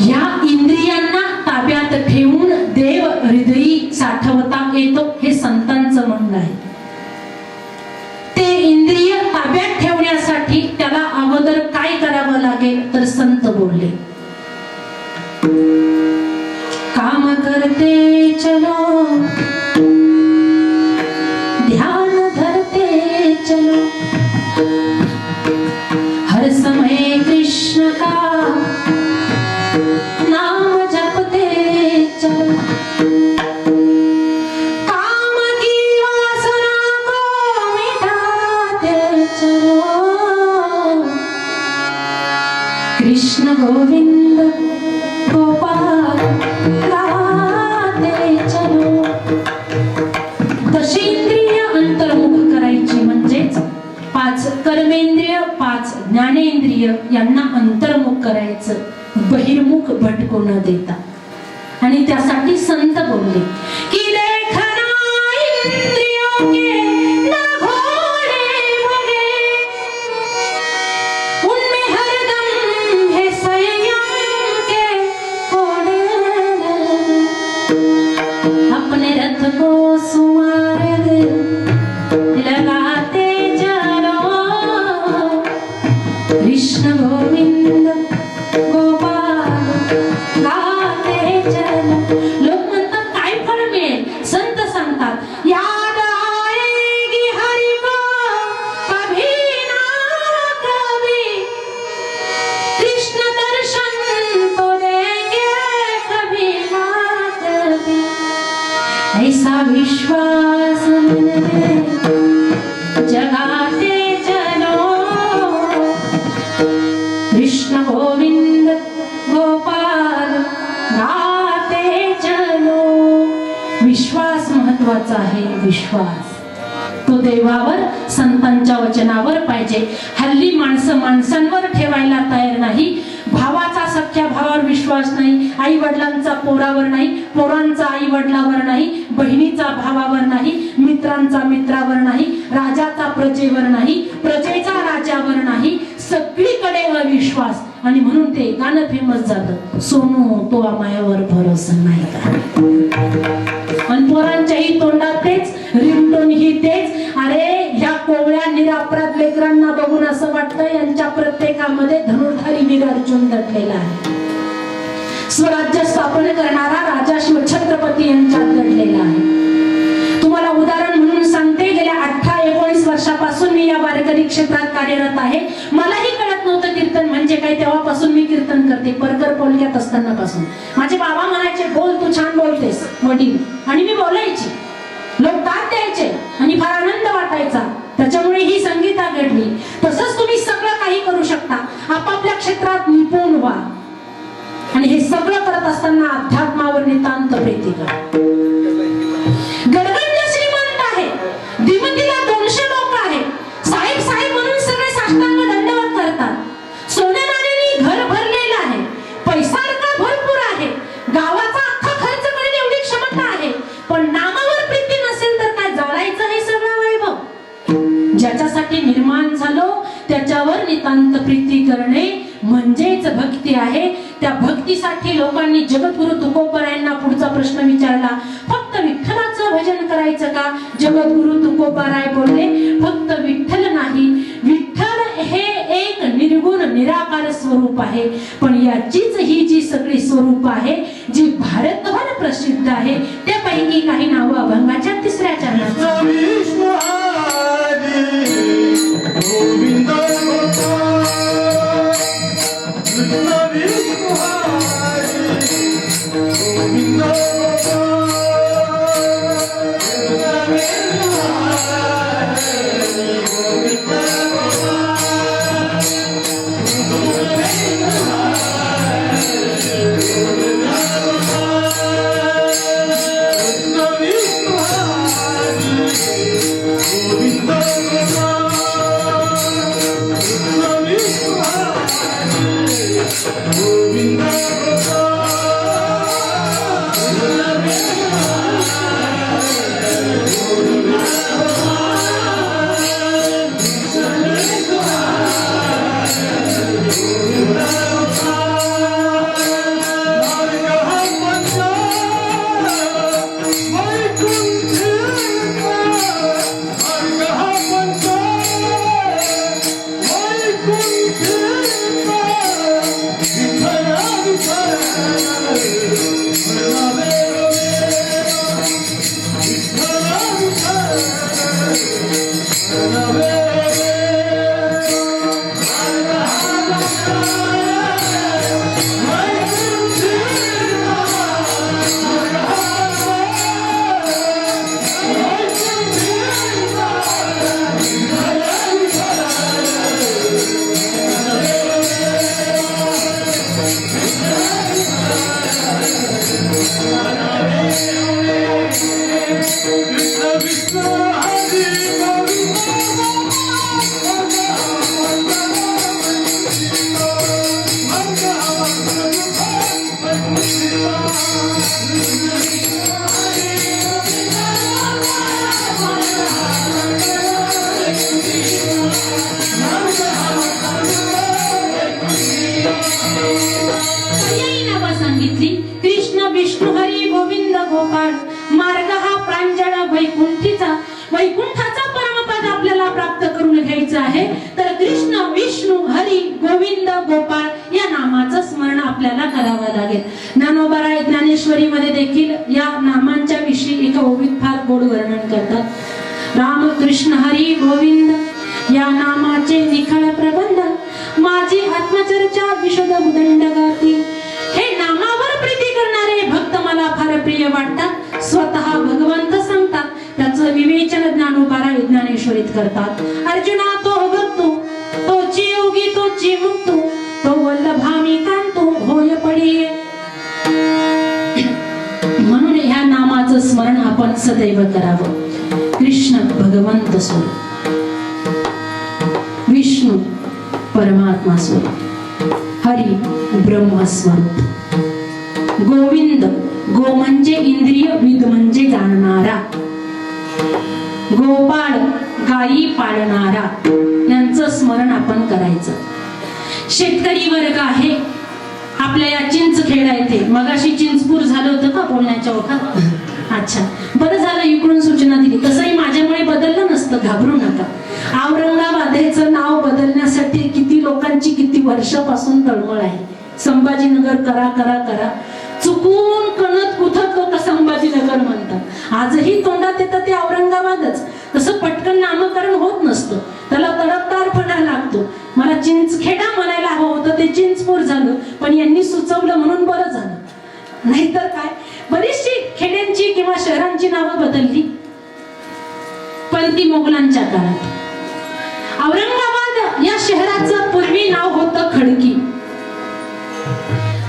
या इंद्रियांना ताब्यात ठेवून देव हृदयी साठवता येतो, हे संतांचं म्हणणं आहे. ते इंद्रिय ताब्यात ठेवण्यासाठी त्याला अगोदर काय करावं लागेल तर संत बोलले, काम करते चलो, ध्यान धरते चलो, हर समय कृष्ण का नाम जपते चलो, काम की वासना को मिटाते चलो, कृष्ण गोविंद गोपाल गाते चलो. दशेंद्रिय अंतर्मुख करायची, म्हणजेच 5 कर्मेंद्रिय, 5 ज्ञानेंद्रिय यांना अंतर्मुख करायचं, बहिर्मुख भटकू न देता. आणि त्यासाठी संत बोलले की देखना इंद्रियों के न घोड़े बगे, उनमें हरदम है संयम के घोड़े. अपने रथ को सुमार लगाते चलो, कृष्ण गोविंद गोपाल गाते चलो. महत्वाचा आहे विश्वास. तो देवावर संतांच्या वचनावर पाहिजे. हल्ली माणसं माणसांवर ठेवायला तयार नाही. भावाचा सख्या भावावर विश्वास नाही, आई वडिलांचा पोरावर नाही, पोरांचा आई वडिलावर नाही, बहिणीचा भावावर नाही, मित्रांचा मित्रावर नाही, राजाचा प्रजेवर नाही, प्रजेचा राजावर नाही, सगळीकडे अविश्वास. आणि म्हणून ते गाणं फेमस झालं, सोनू तो मायावर भरोसा नाही का. आणि पोरांच्याही तोंडात तेच, रिंगटोन ही तेच. अरे ह्या कोवळ्या निरापराध लेकरांना बघून असं वाटतं यांच्या प्रत्येकामध्ये धनुर्धारी वीर अर्जुन दडलेला आहे. स्वराज्य स्थापन करणारा राजा शिवछत्रपती यांच्यात दडलेला आहे. तुम्हाला उदाहरण म्हणून सांगते, गेल्या 18-19 वर्षापासून मी या वारकरी क्षेत्रात कार्यरत आहे. मलाही कळत नव्हतं कीर्तन म्हणजे काय. तेव्हापासून मी कीर्तन करते, परकर पोलक्यात असताना पासून. माझे बाबा म्हणायचे, बोल तू छान बोलतेस वडील, आणि मी बोलायची. लोक दाद द्यायचे आणि फार आनंद वाटायचा. त्याच्यामुळे ही संगीता घडली. तसंच तुम्ही सगळं काही करू शकता, आपापल्या क्षेत्रात निपुण व्हा. आणि हे सगळं करत असताना अध्यात्मावर नितांत प्रीती करा. गडगंज श्रीमंत आहे, दिमतीला 200 लोक आहे, साहेब साहेब म्हणून सगळे साष्टांग दंडवत करतात. सोन्या नाण्याने घर भरलेलं आहे, पैसा भरपूर आहे, गावाचा अख्खा खर्च करेल एवढी क्षमता आहे. पण नामावर प्रीती नसेल तर काय जाळायचं हे सगळं वैभव. ज्याच्यासाठी निर्माण झालो त्याच्यावर नितांत प्रीती करणे म्हणजेच भक्ती आहे. त्या भक्तीसाठी लोकांनी जगद्गुरु तुकोबारायांना पुढचा प्रश्न विचारला, फक्त विठ्ठलाचं भजन करायचं का? जगद्गुरु तुकोबाराय बोलले, फक्त विठ्ठल नाही, विठ्ठल हे एक निर्गुण निराकार स्वरूप आहे. पण याचीच ही जी सगळी स्वरूप आहे जी भारतभर प्रसिद्ध आहे, त्यापैकी काही नावं अभंगाच्या 3ऱ्या चरणात. सांगितली, कृष्ण विष्णू हरी गोविंद गोपाळ, मार्ग हा प्रांजळ वैकुंठीचा. वैकुंठाचा परमपद आपल्याला प्राप्त करून घ्यायचं आहे, तर कृष्ण विष्णू हरी गोविंद गोपाळ या नामाचं स्मरण आपल्याला करावं लागेल. ज्ञानोबा ज्ञानेश्वरी मध्ये देखील या नामांच्या विषयी एका ओवीत फार गोड वर्णन करतात. राम कृष्ण हरी गोविंद या नामाचे निखळ प्रबंध, माझी आत्मचर्चा विशद उदंड गाती. हे नामावर प्रीती करणारे भक्त मला फार प्रिय वाटतात. स्वतः भगवंत सांगतात, त्याचं विवेचन ज्ञानोबा ज्ञानेश्वरीत करतात. अर्जुना तो भक्तो, तोची योगी तोची मुक्तो, तो वल्लभामी कांतो होय पडिये. म्हणून ह्या नामाचं नावाचं स्मरण आपण सदैव करावं. कृष्ण भगवंत स्वरूप, विष्णू परमात्मा स्वरूप, हरी ब्रह्मस्वरूप, गोविंद गो म्हणजे इंद्रिय, विद म्हणजे जाणणारा, गोपाळ गायी पाळणारा, यांचं स्मरण आपण करायचं. शेतकरी वर्ग आहे आपल्या या चिंचखेडा येथे. मगाशी चिंचपूर झालं होतं का बोलण्याच्या ओघात? अच्छा, बरं झालं इकडून सूचना दिली. तसंही माझ्यामुळे बदललं नसतं, घाबरू नका. औरंगाबादेचं नाव बदलण्यासाठी किती लोकांची किती वर्षापासून तळमळ आहे. संभाजीनगर करा करा करा, चुकून कणत कुठत लोक संभाजीनगर म्हणतात. आजही तोंडात येतं ते औरंगाबादच. तसं पटकन नामकरण होत नसतं, त्याला तडकदारपणा लागतो. मला चिंचखेडा म्हणायला हवं होतं, ते चिंचपूर झालं. पण यांनी सुचवलं म्हणून बरं झालं, नाहीतर काय बरीचशी खेड्यांची किंवा शहरांची नावं बदलली पंती मोगलांच्या काळात. औरंगाबाद या शहराचं पूर्वी नाव होतं खडकी.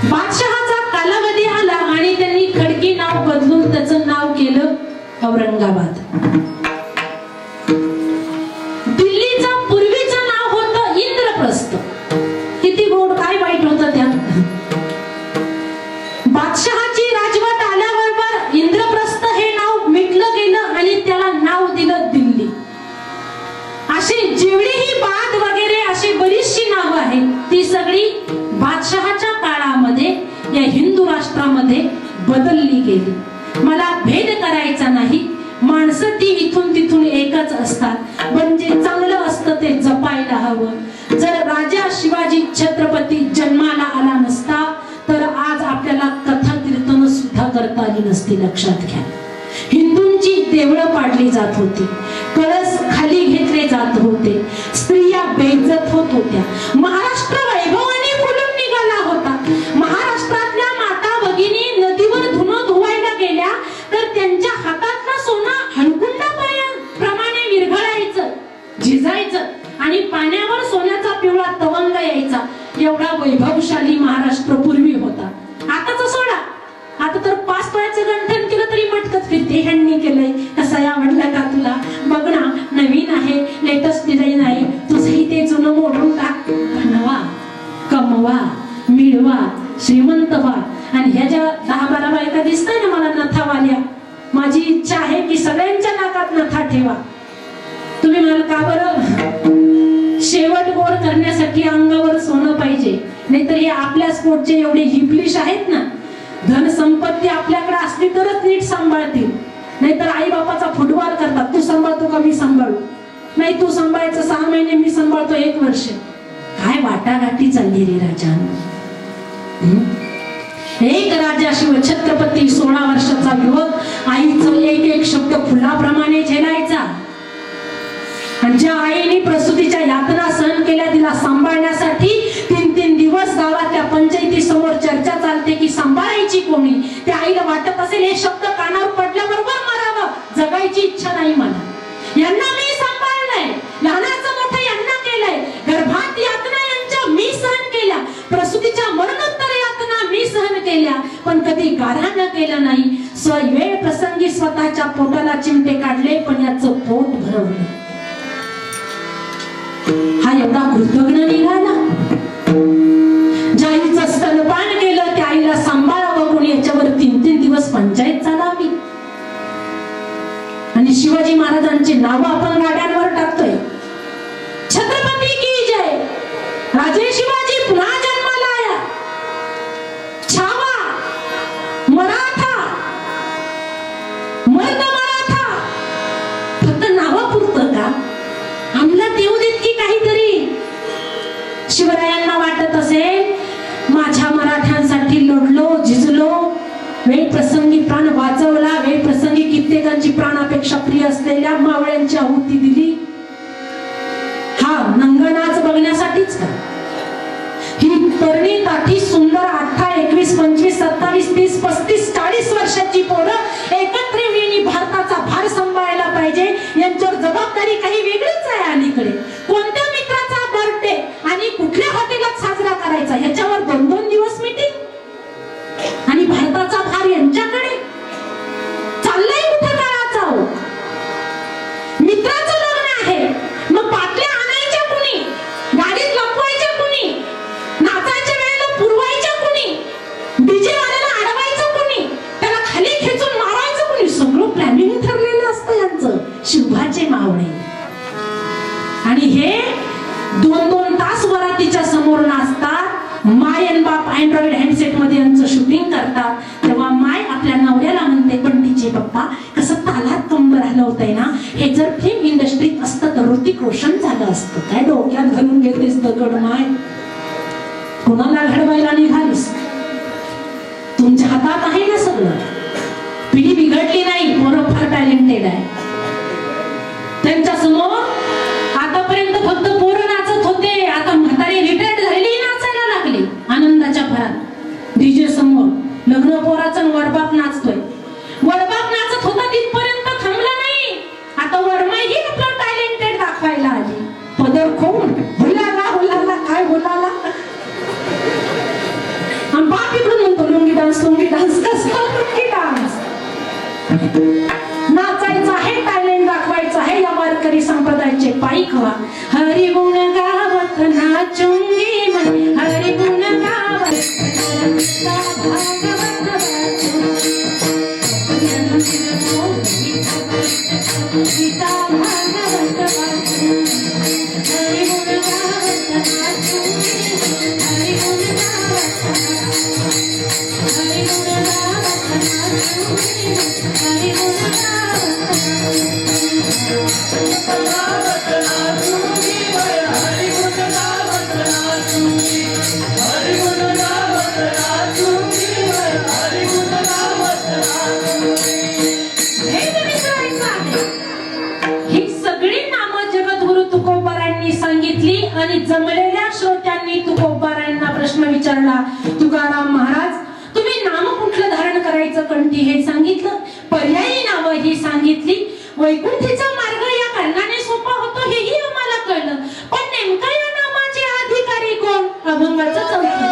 बादशहाचा कालावधी आला आणि त्यांनी खडकी नाव बदलून त्याचं नाव केलं औरंगाबाद. दिल्लीचं पूर्वीचं नाव होतं इंद्रप्रस्थ. किती गोड, काय वाईट होतं त्यात. बादशहाची राजवट आल्याबरोबर इंद्रप्रस्थ हे नाव मिटलं गेलं आणि त्याला नाव दिलं दिल्ली. अशी जेवढीही बाद वगैरे अशी बरीचशी नावं आहेत, ती सगळी बादशहाच्या काळामध्ये या हिंदू राष्ट्रामध्ये बदलली गेली. मला भेद करायचा नाही, माणसं ती इथून तिथून एकच असतात. म्हणजे चांगलं असतं ते जपायला हवं. जर राजा शिवाजी छत्रपती जन्माला आला नसता तर आज आपल्याला कथा कीर्तन सुद्धा करता आली नसती. लक्षात घ्या, हिंदूंची देवळं पाडली जात होती, कळस खाली घेतले जात होते, स्त्रिया बेइज्जत होत होत्या, महाराष्ट्र वैभवाने फुलून निघाला होता. महाराष्ट्रातल्या माता भगिनी नदीवर धुणं धुवायला गेल्या तर त्यांच्या हातातलं सोनं हळकुंडा प्रमाणे विरघळायचं, झिजायचं आणि पाण्यावर सोन्याचा पिवळा तवंग यायचा. एवढा वैभवशाली महाराष्ट्र पूर्वी होता. आताच सोडा, आता तर 5 तोळ्याचं गंठन केलं तरी मटकत फिरते. ह्यांनी केलंय, कसं आवडलं का तुला? बघ ना, नवीन आहे, लेटेस्ट डिझाईन आहे, तुझंही ते जुनं मोडून टाक. बनवा, कमवा, मिळवा, श्रीमंत व्हा. आणि ह्या ज्या 10-12 बायका दिसताय ना मला नथावाल्या, माझी इच्छा आहे की सगळ्यांच्या नाकात नथा ठेवा. तुम्ही म्हणाल का बरं? शेवट गोड करण्यासाठी अंगावर सोनं पाहिजे, नाहीतर हे आपल्या स्पोर्टचे एवढे हिपलिश आहेत ना, धन संपत्ती आपल्याकडे असली तरच नीट सांभाळतील. नाहीतर आई बापाचा फुटबॉल करतात, तू सांभाळतो का मी सांभाळू? नाही, तू सांभाळायचं 6 महिने, मी सांभाळतो 1 वर्ष. काय वाटाघाटी चालली रे राजा. एक राजा शिव छत्रपती 16 वर्षाचा युवक आईचं एक एक शब्द फुलाप्रमाणे झेलायचा. आणि ज्या आईने प्रसूतीच्या यातना सहन केल्या, तिला सांभाळण्यासाठी 3-3 दिवस गावातल्या पंचायती समोर चर्चा चालते की सांभाळायची कोणी. त्या आईला वाटत असेल हे शब्द कानावर पडल्याबरोबर मरावं, जगायची इच्छा नाही मला. यांना मी सांभाळलंय, लहानाचं मोठं यांना केलंय, गर्भात यातना यांच्या मी सहन केल्या, प्रसूतीच्या मरणोत्तर यातना मी सहन केल्या, पण कधी गाढा केलं नाही. वेळ प्रसंगी स्वतःच्या पोटाला चिमटे काढले, पण याचं पोट भरवलं. हा एवढा कृतज्ञ निघाला. ज्या आईचं स्तनपान केलं त्या आईला सांभाळावं कोणी, याच्यावर 3-3 दिवस पंचायत चालावी. आणि शिवाजी महाराजांची नाव आपण गाड्यांवर टाकतोय. छत्रपती की जय, राजे शिवाजी पुन्हा जन्माला आया, छावा मराठा, मर्द मराठा. फक्त नावापुरतं का? अंमलात येऊ देत की काहीतरी. शिवरायांना वाटत असेल माझ्या मराठ्यांसाठी लढलो, झिजलो, वेळ प्रसंगी प्राण वाचवला, वेळ प्रसंगी कित्येकांची प्राणापेक्षा प्रिय असलेल्या मावळ्यांची आहुती दिली. हा नंगनाच बघण्यासाठीच का? ही तरुणी ताठी सुंदर 18, 21, 25, 27, 30, 35, 40 वर्षाची पोरं एकत्र येऊन भारताचा भार सांभाळायला पाहिजे. यांच्यावर जबाबदारी काही वेगळीच आहे. अलीकडे कोणत्या मित्राचा बर्थडे आणि कुठल्या हॉटेलात साजरा करायचा ह्याच्यावर 2-2 दिवस मीटिंग, आणि भारताचा भार यांच्याकडे. चाललं शुभाचे मावळे. आणि हे 2-2 तास वरातीच्या समोर नाचतात. माय आणि बाप अँड्रॉइड हँडसेट मध्ये यांचं शूटिंग करतात. तेव्हा माय आपल्या नवऱ्याला म्हणते, पण तिचे पप्पा कसं तालात कंबर हलवतंय ना, हे जर फिल्म इंडस्ट्रीत असतं तर ऋतिक रोशन झालं असतं. काय डोक्यात घालून घेतेस दगड माय, कोणाला घडवायला निघालीस? तुमच्या हातात आहे ना सगळं. पिढी बिघडली नाही, पोरं फार टॅलेंटेड आहे. त्यांच्या समोर आतापर्यंत फक्त पोरं नाचत होते, आता म्हातारी रिटायर्ड झालेली नाचायला लागली आनंदाच्या भरात. डीजे समोर लग्न पोराचं वडबाप नाचतोय. वडबाप नाचत होता तिथपर्यंत थांबला नाही, आता वडमाई ही आपलं टॅलेंटेड दाखवायला आली. पदर खोवून हुलाला हुलाला, काय हुलाला. आणि बाप इकडून म्हणतो लुंगी डान्स कसा लुंगी डान्स. नाचायचं आहे, टॅलेंट दाखवायचं आहे. या वारकरी संप्रदायाचे पायी खवा. हरी गुण गावत नाचुंगी मैं, हरी गुण गावत गीता भागवत वाचूं. हरी गुण गावत नाचुंगी, हरी गुण गावत, हरी गुण गावत नाचुंगी, हरी गुण गावत नाचुंगी, हरी गुण गावत नाचुंगी, हरी गुण गावत नाचुंगी, हरी गुण गावत नाचुंगी. हे विचारायचं आहे. ही सगळी नामं जगद्गुरु तुकोबारायांनी सांगितली आणि जमलेल्या श्रोत्यांनी तुकोबारायांना प्रश्न विचारला, तुकाराम महाराज तुम्ही नाम कुठलं धारण करायचं कंठी हे सांगितलं, पर्यायी नावं ही सांगितली, वैकुंठीचा मार्ग या कारणाने सोपा होतो हेही आम्हाला कळलं, पण नेमका या नामाचे अधिकारी कोण? अभंगाचं चौथं.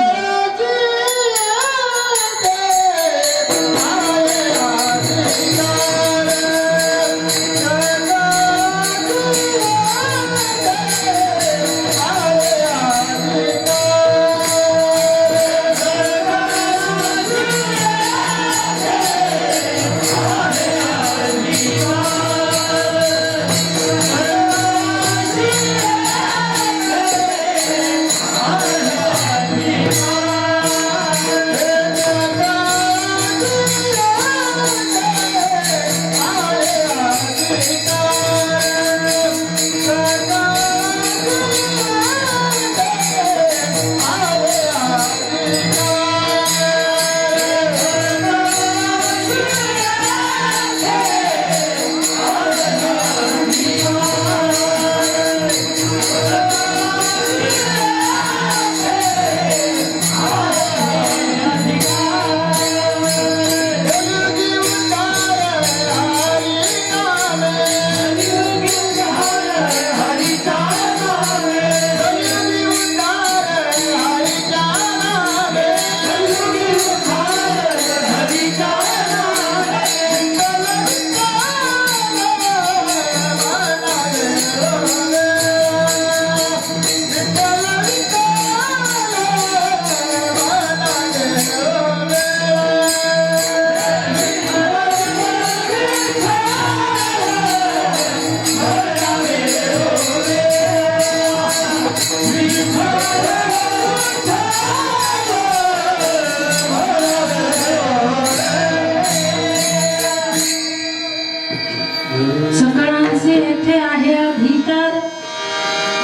सकळांचे येथे आहे अधिकार,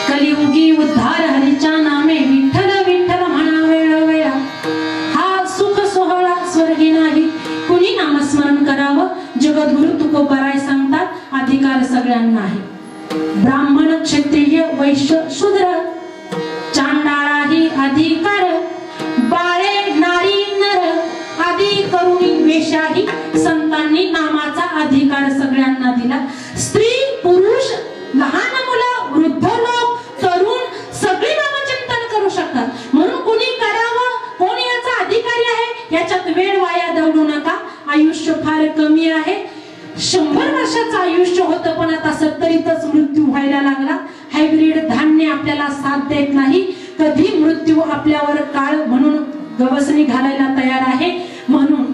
कलियुगी उद्धार हरीच्या नामे, विठ्ठल विठ्ठल म्हणा वेळोवेळा, हा सुख सोहळा स्वर्गी नाही, कुणी नामस्मरण करावं. जगद्गुरु तुकोबाराय सांगतात अधिकार सगळ्यांना आहे. ब्राह्मण क्षत्रिय वैश्य शूद्र चांडाळाही अधिकार, बाळे नारी नर आदी करुणी वेशाही संतांनी नामाचा अधिकार सगळ्यांना दिला. स्त्री पुरुष लहान मुलं वृद्ध लोक तरुण सगळे नामचिंतन करू शकतात. म्हणून कुणी करावं कोण याचा अधिकारी आहे याच्यात वेळ वाया घालवू नका. आयुष्य फार कमी आहे. 100 वर्षाचं आयुष्य होतं पण आता 70च मृत्यू व्हायला लागला. हायब्रिड धान्य आपल्याला साथ देत नाही. कधी मृत्यू आपल्यावर काळ म्हणून गवसणी घालायला तयार आहे. म्हणून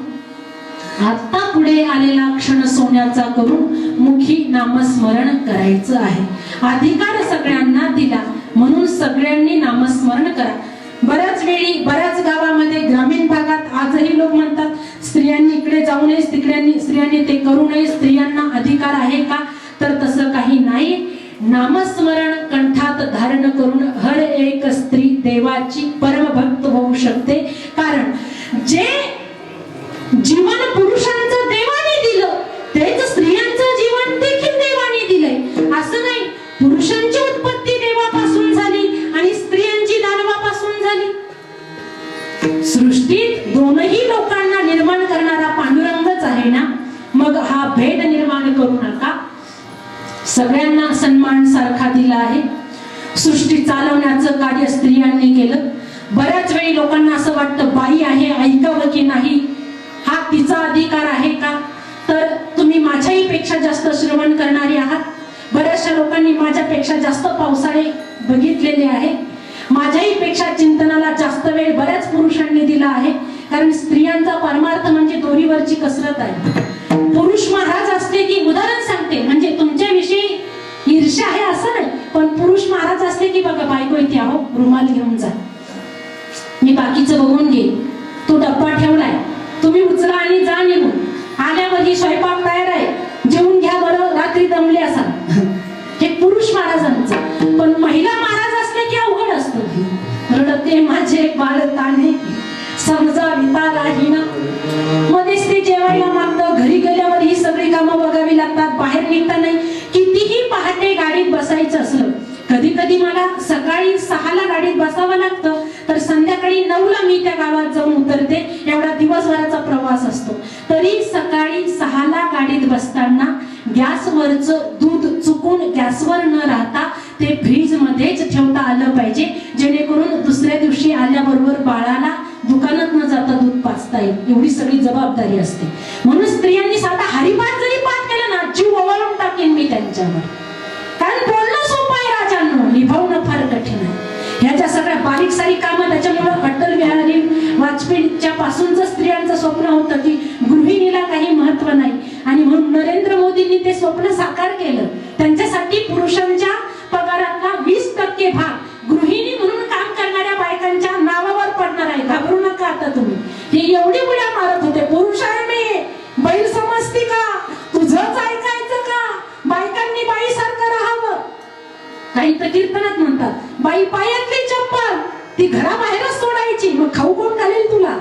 आता पुढे आलेला क्षण सोन्याचा करून मुखी नामस्मरण करायचं आहे. अधिकार सगळ्यांना दिला म्हणून सगळ्यांनी नामस्मरण करा. बऱ्याच वेळी बऱ्याच गावामध्ये ग्रामीण भागात आजही लोक म्हणतात स्त्रियांनी इकडे जाऊ नये, स्त्रियांनी ते करू नये, स्त्रियांना अधिकार आहे का? तर तसं काही नाही. नामस्मरण कंठात धारण करून हर एक स्त्री देवाची परमभक्त होऊ शकते. कारण जे जीवन पुरुषांचं देवाने दिलं तेच स्त्रियांचं जीवन देखील देवाने दिलंय. असं नाही पुरुषांची उत्पत्ती देवापासून झाली आणि स्त्रियांची दानवापासून झाली. सृष्टीत दोनही लोकांना निर्माण करणारा पांडुरंगच आहे ना. मग हा भेद निर्माण करू नका. सगळ्यांना सन्मान सारखा दिला आहे. सृष्टी चालवण्याचं कार्य स्त्रियांनी केलं. बऱ्याच वेळी लोकांना असं वाटतं बाई आहे ऐकावं की नाही, हा तिचा अधिकार आहे का? तर तुम्ही माझ्याही पेक्षा जास्त श्रवण करणारी आहात. बऱ्याचशा लोकांनी माझ्यापेक्षा जास्त पावसाळे बघितलेले आहे. माझ्याही पेक्षा चिंतनाला जास्त वेळ बऱ्याच पुरुषांनी दिला आहे. कारण स्त्रियांचा परमार्थ म्हणजे दोरीवरची कसरत आहे. पुरुष महाराज असले की, उदाहरण सांगते म्हणजे तुमच्याविषयी ईर्ष्या आहे असं नाही, पण पुरुष महाराज असले की बघा बायको इथे आहो रुमाल घेऊन जा, मी बाकीचं बघून घे, तो डब्बा ठेवलाय तुम्ही उचला आणि जा निघून, आल्यावर ही स्वयंपाक तयार आहे जेवून घ्या बरं, रात्री दमले असाल. हे पुरुष महाराजांचं. पण महिला महाराज असले की अवघड असतं. रडते माझे बाळ ताने समजाविता राहीना. मध्येच ते जेवायला मागतं, घरी गेल्यावर ही सगळी कामं बघावी लागतात, बाहेर निघता नाही. कितीही पहाटे गाडीत बसायचं असलं, कधी कधी मला सकाळी 6ला गाडीत बसावं लागतं, तर संध्याकाळी 9ला मी त्या गावात जाऊन उतरते. एवढा दिवसभराचा प्रवास असतो. तरी सकाळी 6ला गाडीत बसताना गॅसवरचं दूध चुकून गॅसवर न राहता ते फ्रीज मध्येच ठेवता आलं पाहिजे, जेणेकरून दुसऱ्या दिवशी आल्याबरोबर बाळाला दुकानात न जाता दूध पाजता येईल. एवढी सगळी जबाबदारी असते. म्हणून स्त्रियांनी साधा हरिपाठ जरी पाठ केला ना, जीव ओवाळून टाकेन मी त्यांच्यावर. कारण बोलणं सोपं आहे राजांनो, निभावणं फार कठीण आहे. ह्याच्या सगळ्या बारीक सारीक कामं. त्याच्यामुळे अटल बिहारी वाजपेयीच्या पासूनच स्त्रियांचं स्वप्न होतं की गृहिणीला काही महत्व नाही, आणि म्हणून नरेंद्र मोदींनी ते स्वप्न साकार केलं. त्यांच्यासाठी पुरुषांच्या पगारातला 20% भाग गृहिणी म्हणून काम करणाऱ्या बायकांच्या नावावर पडणार आहे. घाबरू नका आता तुम्ही. हे एवढी उड्या मारत होते, पुरुष आहे मी, बैल समजती का, तुझंच ऐकायचं का, बायकांनी बाईसारखं राहावं. काही तर कीर्तनात म्हणतात बाई पायातली चप्पल ती घराबाहेरच सोडायची, मग खाऊ कोण घालेल तुला?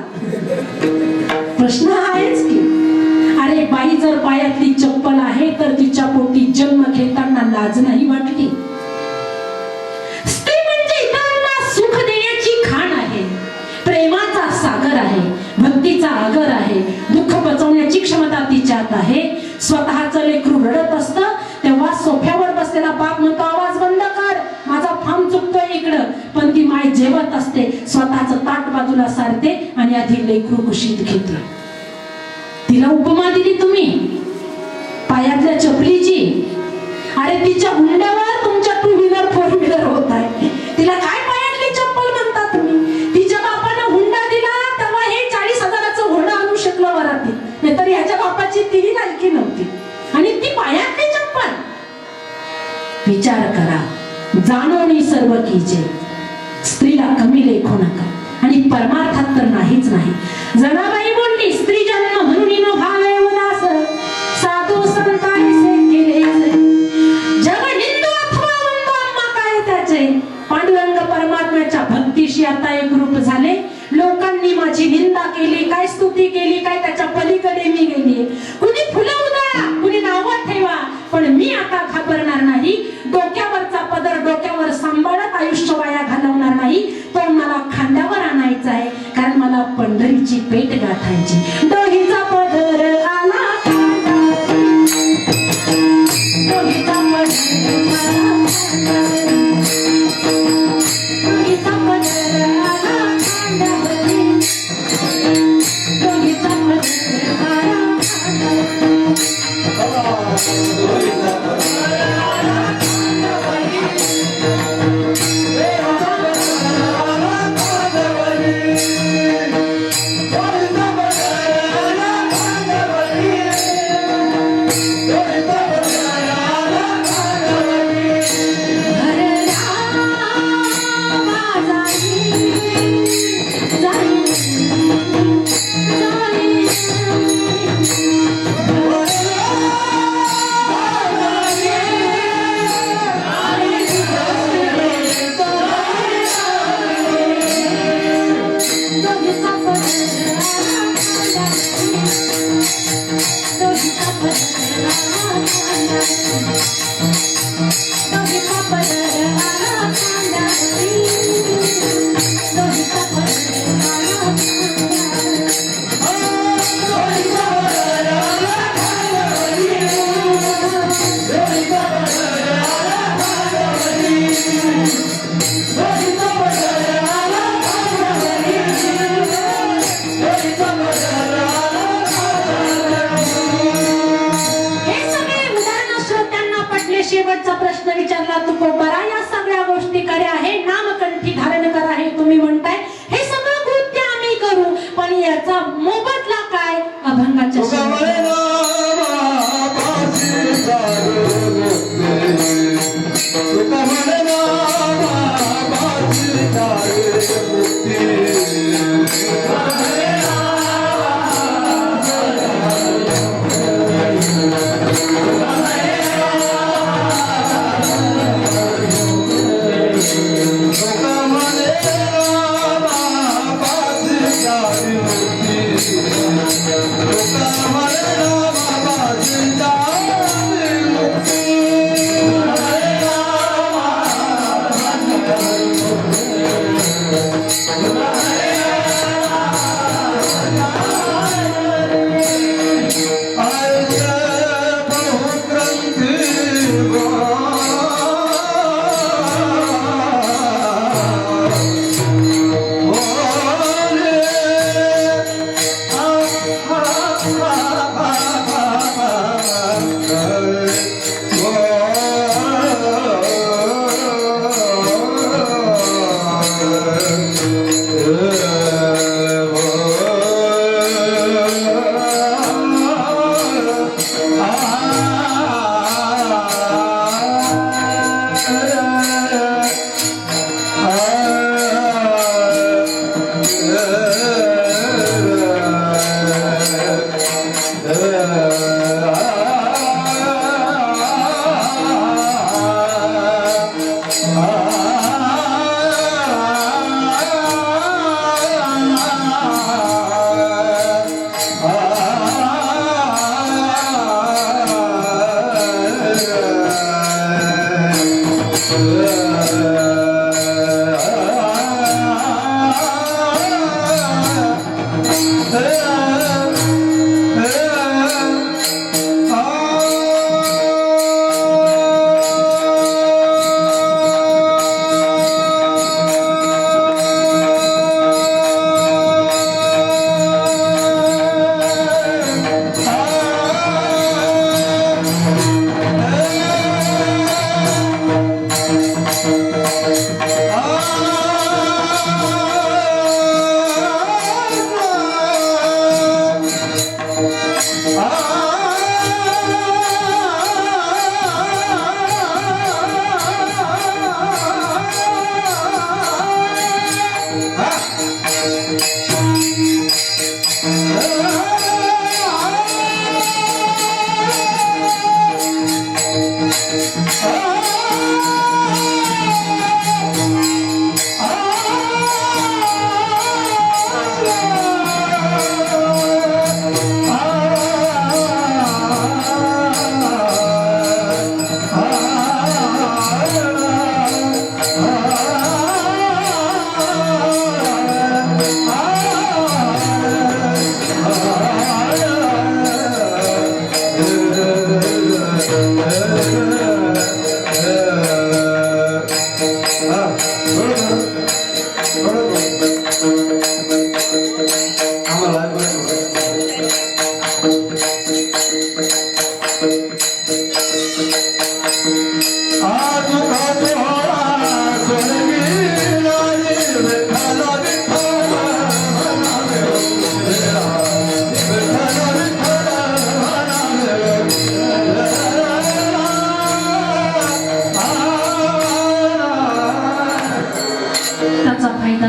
प्रश्न आहेच की. अरे बाई जर पायातली चप्पल आहे तर तिच्या पोटी जन्म घेताना लाज नाही वाटली? स्त्री म्हणजे इतरांना सुख देण्याची खाण आहे, प्रेमाचा सागर आहे, भक्तीचा आगर आहे, दुःख पचवण्याची क्षमता तिच्यात आहे. स्वतःचं लेकरू रडत असतं तेव्हा सोफ्यावर बसलेला बाप म्हणतो आवाज बंद कर, माझा फार्म चुकतोय इकडं. पण ती माय जेवत असते, स्वतःचं ताट बाजूला सारते आणि आधी लेकरू कुशीत घेते. तिला उपमा दिली तुम्ही पायातल्या चपलीची. अरे तिच्या हुंड्यावर तुमच्या 2 व्हीलर 4 व्हीलर होत आहे. तिला काय पायातली चप्पल म्हणता तुम्ही? तिच्या बापानं हुंडा दिला तेव्हा हे 40,000चं घोडं आणू शकलं वरातीत, नाहीतर ह्याच्या बापाची तीही लायकी नव्हती. आणि ती पायातली चप्पल. विचार करा, जाणवणी सर्व कीजे. स्त्रीला कमी लेखू नका. आणि परमार्थात तर नाहीच नाही. जनाबाई बोलली स्त्री जन्म म्हणून नो भावे उदास, साधू संतांचे केले जग निंदू अथवा वंदो, आम्हा काय त्याचे. पांडुरंग परमात्म्याच्या भक्तीशी आता एक रूप झाले. लोकांनी माझी निंदा केली, काय स्तुती केली, काय त्याच्या पलीकडे मी गेली. कुणी फुलं उधळा, कुणी नावं ठेवा, पण मी आता घाबरणार नाही. डोक्यावरचा पदर डोक्यावर सांभाळत आयुष्य वाया घालवणार नाही. तो मला खांद्यावर आणायचा आहे, कारण मला पंढरीची पेट गाठायची. डोहीचा पदर आला खांद्यावर, डोहीचा पदर आला खांद्यावर, डोहीचा पदर आला खांद्यावर, डोहीचा पदर आला खांद्यावर. शेवटचा प्रश्न विचारला तुकोबारा, या सगळ्या गोष्टी कऱ्या आहे, नामकंठी धारण करा हे तुम्ही म्हणताय, हे सगळं कृत्य आम्ही करू, पण याचा मोबदला काय? अभंगाच्या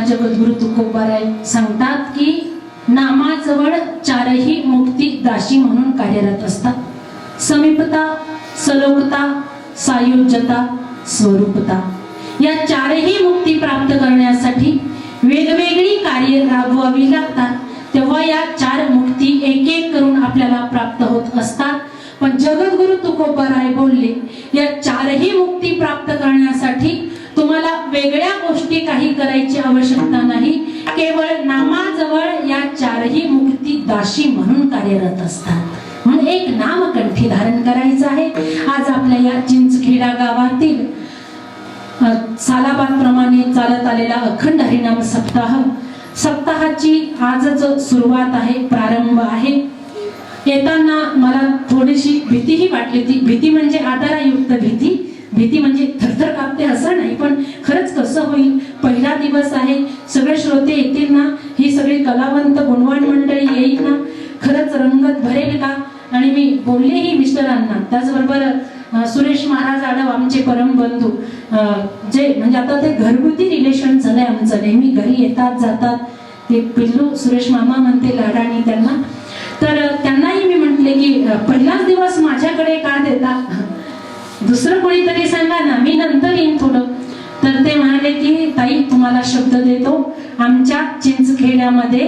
जगद्गुरु तुकोबाराय सांगतात की नामाजवळ चारही मुक्ती दाशी म्हणून कार्यरत असतात. समीपता, सलोकता, सायुज्यता, स्वरूपता या चारही मुक्ती प्राप्त करण्यासाठी वेगवेगळी कार्य राबवावी लागतात. तेव्हा या चार मुक्ती एक एक करून आपल्याला प्राप्त होत असतात. पण जगद्गुरु तुकोबाराय बोलले या चारही मुक्ती प्राप्त करण्यासाठी करण्यासाठी तुम्हाला वेगळ्या गोष्टी काही करायची आवश्यकता नाही. केवळ नामाजवळ या चारही मुक्ती दाशी म्हणून कार्यरत असतात. म्हणून एक नाम कंठी धारण करायचं आहे. आज आपल्या या चिंचखेडा गावातील सालाबाद प्रमाणे चालत आलेला अखंड हरिनाम सप्ताहाची आजच सुरुवात आहे, प्रारंभ आहे. येताना मला थोडीशी भीतीही वाटली. ती भीती म्हणजे आदरायुक्त भीती म्हणजे थरथर कापते असं नाही, पण खरंच कसं होईल. पहिला दिवस आहे, सगळे श्रोते येतील ना, ही सगळी कलावंत गुणवान मंडळी येईल ना, खरंच रंगत भरेल का. आणि मी बोललेही मिस्टरांना, त्याचबरोबर सुरेश महाराज आडव आमचे परम बंधू, जे म्हणजे आता ते घरगुती रिलेशन झालंय आमचं, नेहमी घरी येतात जातात. ते पिल्लू सुरेश मामा म्हणते लाडाणी त्यांना, तर त्यांनाही मी म्हटले की पहिलाच दिवस माझ्याकडे का देता, दुसरं कोणीतरी सांगा ना, मी नंतर येईन थोडं. तर ते म्हणाले की ताई तुम्हाला शब्द देतो, आमच्या चिंचखेड्यामध्ये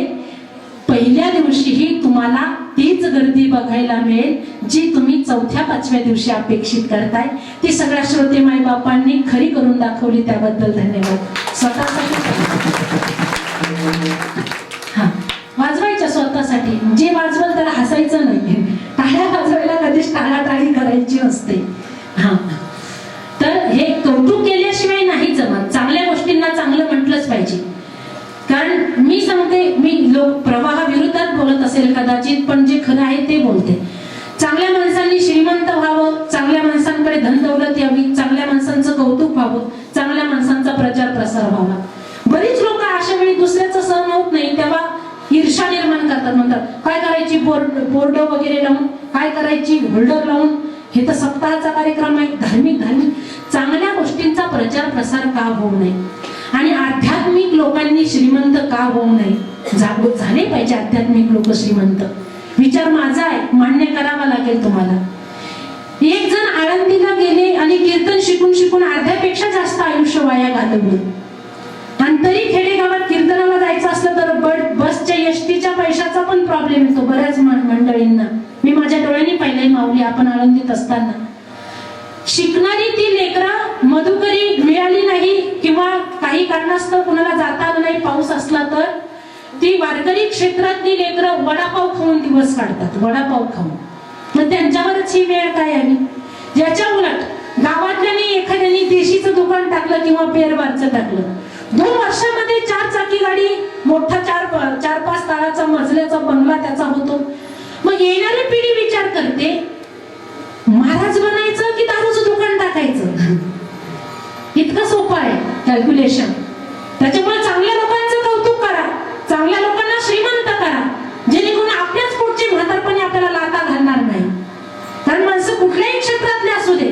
पहिल्या दिवशीही तुम्हाला तीच गर्दी बघायला मिळेल जी तुम्ही 4-5व्या दिवशी अपेक्षित करताय. ती सगळ्या श्रोते माई बापांनी खरी करून दाखवली, त्याबद्दल धन्यवाद. स्वतःसाठी वाजवायच्या, स्वतःसाठी. जे वाजवल त्याला हसायचं नाही, टाळ्या वाजवायला कधीच टाळाटाळी करायची नसते. हा, तर हे कौतुक केल्याशिवाय नाही जमत. चांगल्या गोष्टींना चांगलं म्हटलंच पाहिजे. कारण मी सांगते, मी लोक प्रवाहाविरुद्धात बोलत असेल कदाचित, पण जे खरं आहे ते बोलते. चांगल्या माणसांनी श्रीमंत व्हावं, चांगल्या माणसांकडे धन दौलत यावी, चांगल्या माणसांचं कौतुक व्हावं, चांगल्या माणसांचा प्रचार प्रसार व्हावा. बरीच लोक अशा वेळी दुसऱ्याचं सहन होत नाही तेव्हा ईर्षा निर्माण करतात. म्हणतात काय करायची बोर्ड वगैरे लावून, काय करायची होल्डर लावून. हे तर सप्ताहाचा कार्यक्रम आहे, धार्मिक चांगल्या गोष्टींचा प्रचार प्रसार का होऊ नये, आणि आध्यात्मिक लोकांनी श्रीमंत का होऊ नये. झाले पाहिजे आध्यात्मिक लोक श्रीमंत. विचार माझा आहे, मान्य करावा लागेल तुम्हाला. एक जण आळंदीला गेले आणि कीर्तन शिकून अर्ध्यापेक्षा जास्त आयुष्य वाया घालवलं, आणि तरी खेडेगावात कीर्तनाला जायचं असलं तर बसच्या एसटीच्या पैशाचा पण प्रॉब्लेम येतो बऱ्याच मंडळींना. मी माझ्या डोळ्यांनी पाहिलंय माऊली, आपण आळंदीत असताना. शिकणारी ती लेकरं मधुकरी मिळाली नाही किंवा काही कारणास्तव कुणाला जाता आलं नाही, पाऊस असला तर ती वारकरी क्षेत्रातली लेकरं वडापाव खाऊन दिवस काढतात, वडापाव खाऊन. मग त्यांच्यावरच ही वेळ काय आली. ज्याच्या उलट गावातल्यानी एखाद्यानी देशीचं दुकान टाकलं किंवा पेरबारचं टाकलं, 2 वर्षामध्ये 4 चाकी गाडी, मोठा 4-5 ताळाचा मजल्याचा बंगला त्याचा होतो. मग येणारी पिढी विचार करते, महाराज बनायचं की दारूचं दुकान टाकायचं. इतकं सोपं आहे कॅल्क्युलेशन. त्याच्यामुळे चांगल्या लोकांचं कौतुक करा, चांगल्या लोकांना श्रीमंत करा, जेणेकरून आपल्याच पुढची म्हातारपणी आपल्याला लाता घालणार नाही. कारण माणसं कुठल्याही क्षेत्रातले असू दे,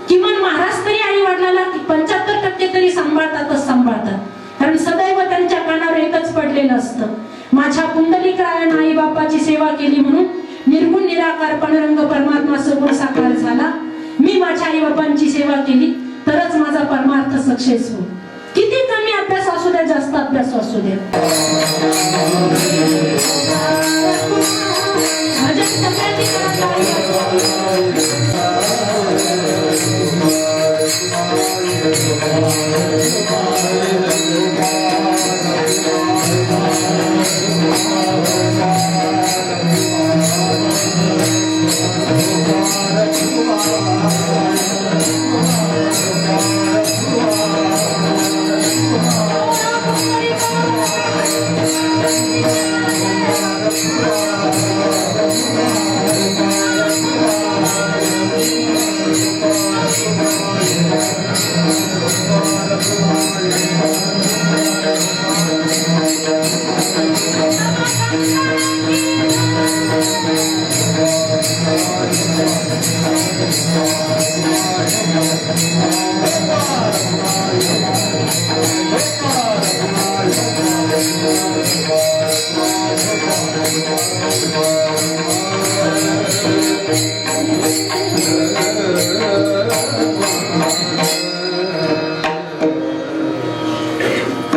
किमान महाराज तरी आई वडिलांना 75% तरी सांभाळतातच सांभाळतात. कारण सदैव त्यांच्या कानावर एकच पडलेलं असतं, माझ्या पुंडलिकरायानं आई बापाची सेवा केली म्हणून निर्गुण निराकार पांडुरंग परमात्मा सगुण साकार झाला. मी माझ्या आई बापांची सेवा केली तरच माझा परमार्थ सक्सेस होईल. किती कमी अभ्यास असू द्या, जास्त अभ्यास असू द्या.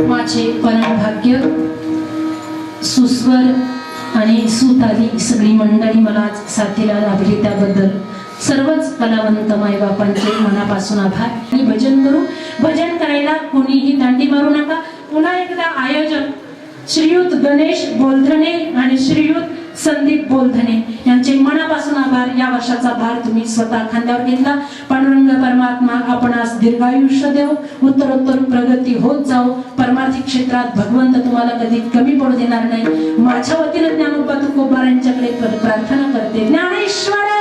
माझे परमभाग्य सुस्वर आणि सुताली सगळी मंडळी मला आज साथीला लाभली, त्याबद्दल सर्वच कलावंत मायबापांचे मनापासून आभार. आणि भजन करू. भजन करायला कोणीही दांडी मारू नका. पुन्हा एकदा आयोजक श्रीयुत गणेश बोलधने आणि श्रीयुत संदीप बोलधने यांचे मनापासून आभार. या वर्षाचा भार तुम्ही स्वतः खांद्यावर घेतला. पांडुरंग परमात्मा आपणास दीर्घायुष्य देव, उत्तरोत्तर प्रगती होत जाओ. परमार्थिक क्षेत्रात भगवंत तुम्हाला कधी कमी पडू देणार नाही. माझ्या वतीने ज्ञानोबा तुकोबार यांच्याकडे प्रार्थना करते. ज्ञानेश्वर